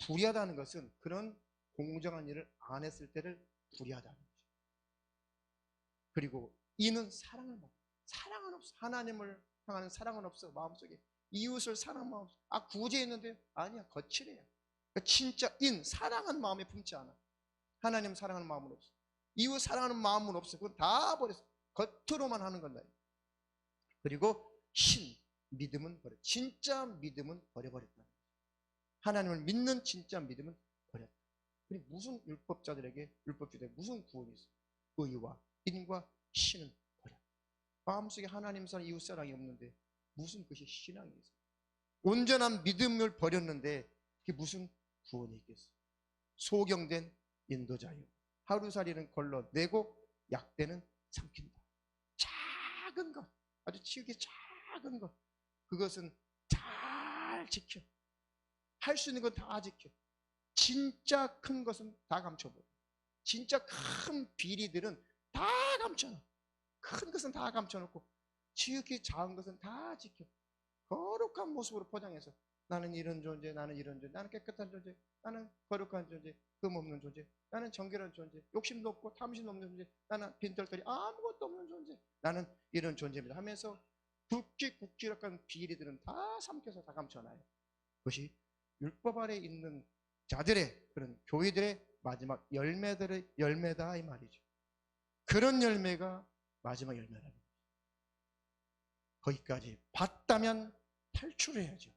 불의하다는 것은 그런 공정한 일을 안 했을 때를 불의하다는 거죠. 그리고 이는 사랑을 못. 사랑은 없어. 하나님을 향하는 사랑은 없어. 마음속에 이웃을 사랑하는 마음 없어. 구제 있는데 아니야, 거칠해요. 그러니까 진짜 사랑하는 마음에 품지 않아. 하나님 사랑하는 마음은 없어. 이웃 사랑하는 마음은 없어. 그건 다 버렸어. 겉으로만 하는 건다. 그리고 믿음은 버려. 진짜 믿음은 버려버렸다. 하나님을 믿는 진짜 믿음은 버렸다. 그리고 무슨 율법자들에게, 율법주의자들에게 무슨 구원이 있어? 의와 인과 신은 버렸다. 마음속에 하나님 사랑, 이웃 사랑이 없는데 무슨 것이 신앙이 있어? 온전한 믿음을 버렸는데 그게 무슨 구원이 있겠어? 소경된 인도자요, 하루살이는 걸러내고 약대는 삼킨다. 작은 것, 아주 치우기 작은 것, 그것은 잘 잘 지켜. 할 수 있는 건 다 지켜. 진짜 큰 것은 다 감춰버려. 진짜 큰 비리들은 다 감춰놔. 큰 것은 다 감춰놓고 지극히 작은 것은 다 지켜. 거룩한 모습으로 포장해서 나는 이런 존재, 나는 이런 존재, 나는 깨끗한 존재, 나는 거룩한 존재, 흠 없는 존재, 나는 정결한 존재, 욕심도 없고 탐심 없는 존재, 나는 빈털터리 아무것도 없는 존재, 나는 이런 존재입니다 하면서 굵직굵직한 비리들은 다 삼켜서 다 감춰놔요. 그것이 율법 아래 있는 자들의 그런 교회들의 마지막 열매다 이 말이죠. 그런 열매가 마지막 열매다. 거기까지 봤다면 탈출해야죠.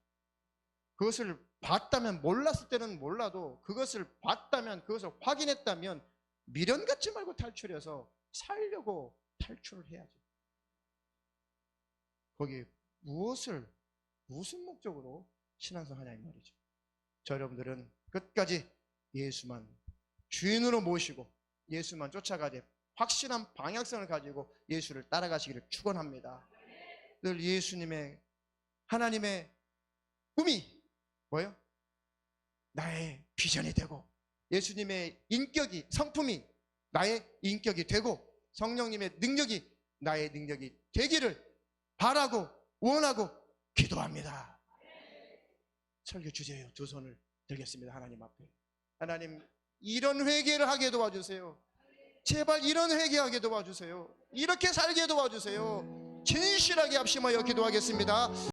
그것을 봤다면, 몰랐을 때는 몰라도 그것을 봤다면, 그것을 확인했다면 미련 갖지 말고 탈출해서 살려고 탈출을 해야죠. 거기에 무슨 목적으로 신앙생활 하냐 이 말이죠. 저 여러분들은 끝까지 예수만 주인으로 모시고 예수만 쫓아가되 확실한 방향성을 가지고 예수를 따라가시기를 축원합니다. 늘 예수님의, 하나님의 꿈이 뭐예요? 나의 비전이 되고 예수님의 인격이, 성품이 나의 인격이 되고 성령님의 능력이 나의 능력이 되기를 바라고 원하고 기도합니다. 설교 주제요. 두 손을 들겠습니다. 하나님 앞에. 하나님, 이런 회개를 하게 도와주세요. 제발 이런 회개하게 도와주세요. 이렇게 살게 도와주세요. 진실하게 합심하여 기도하겠습니다.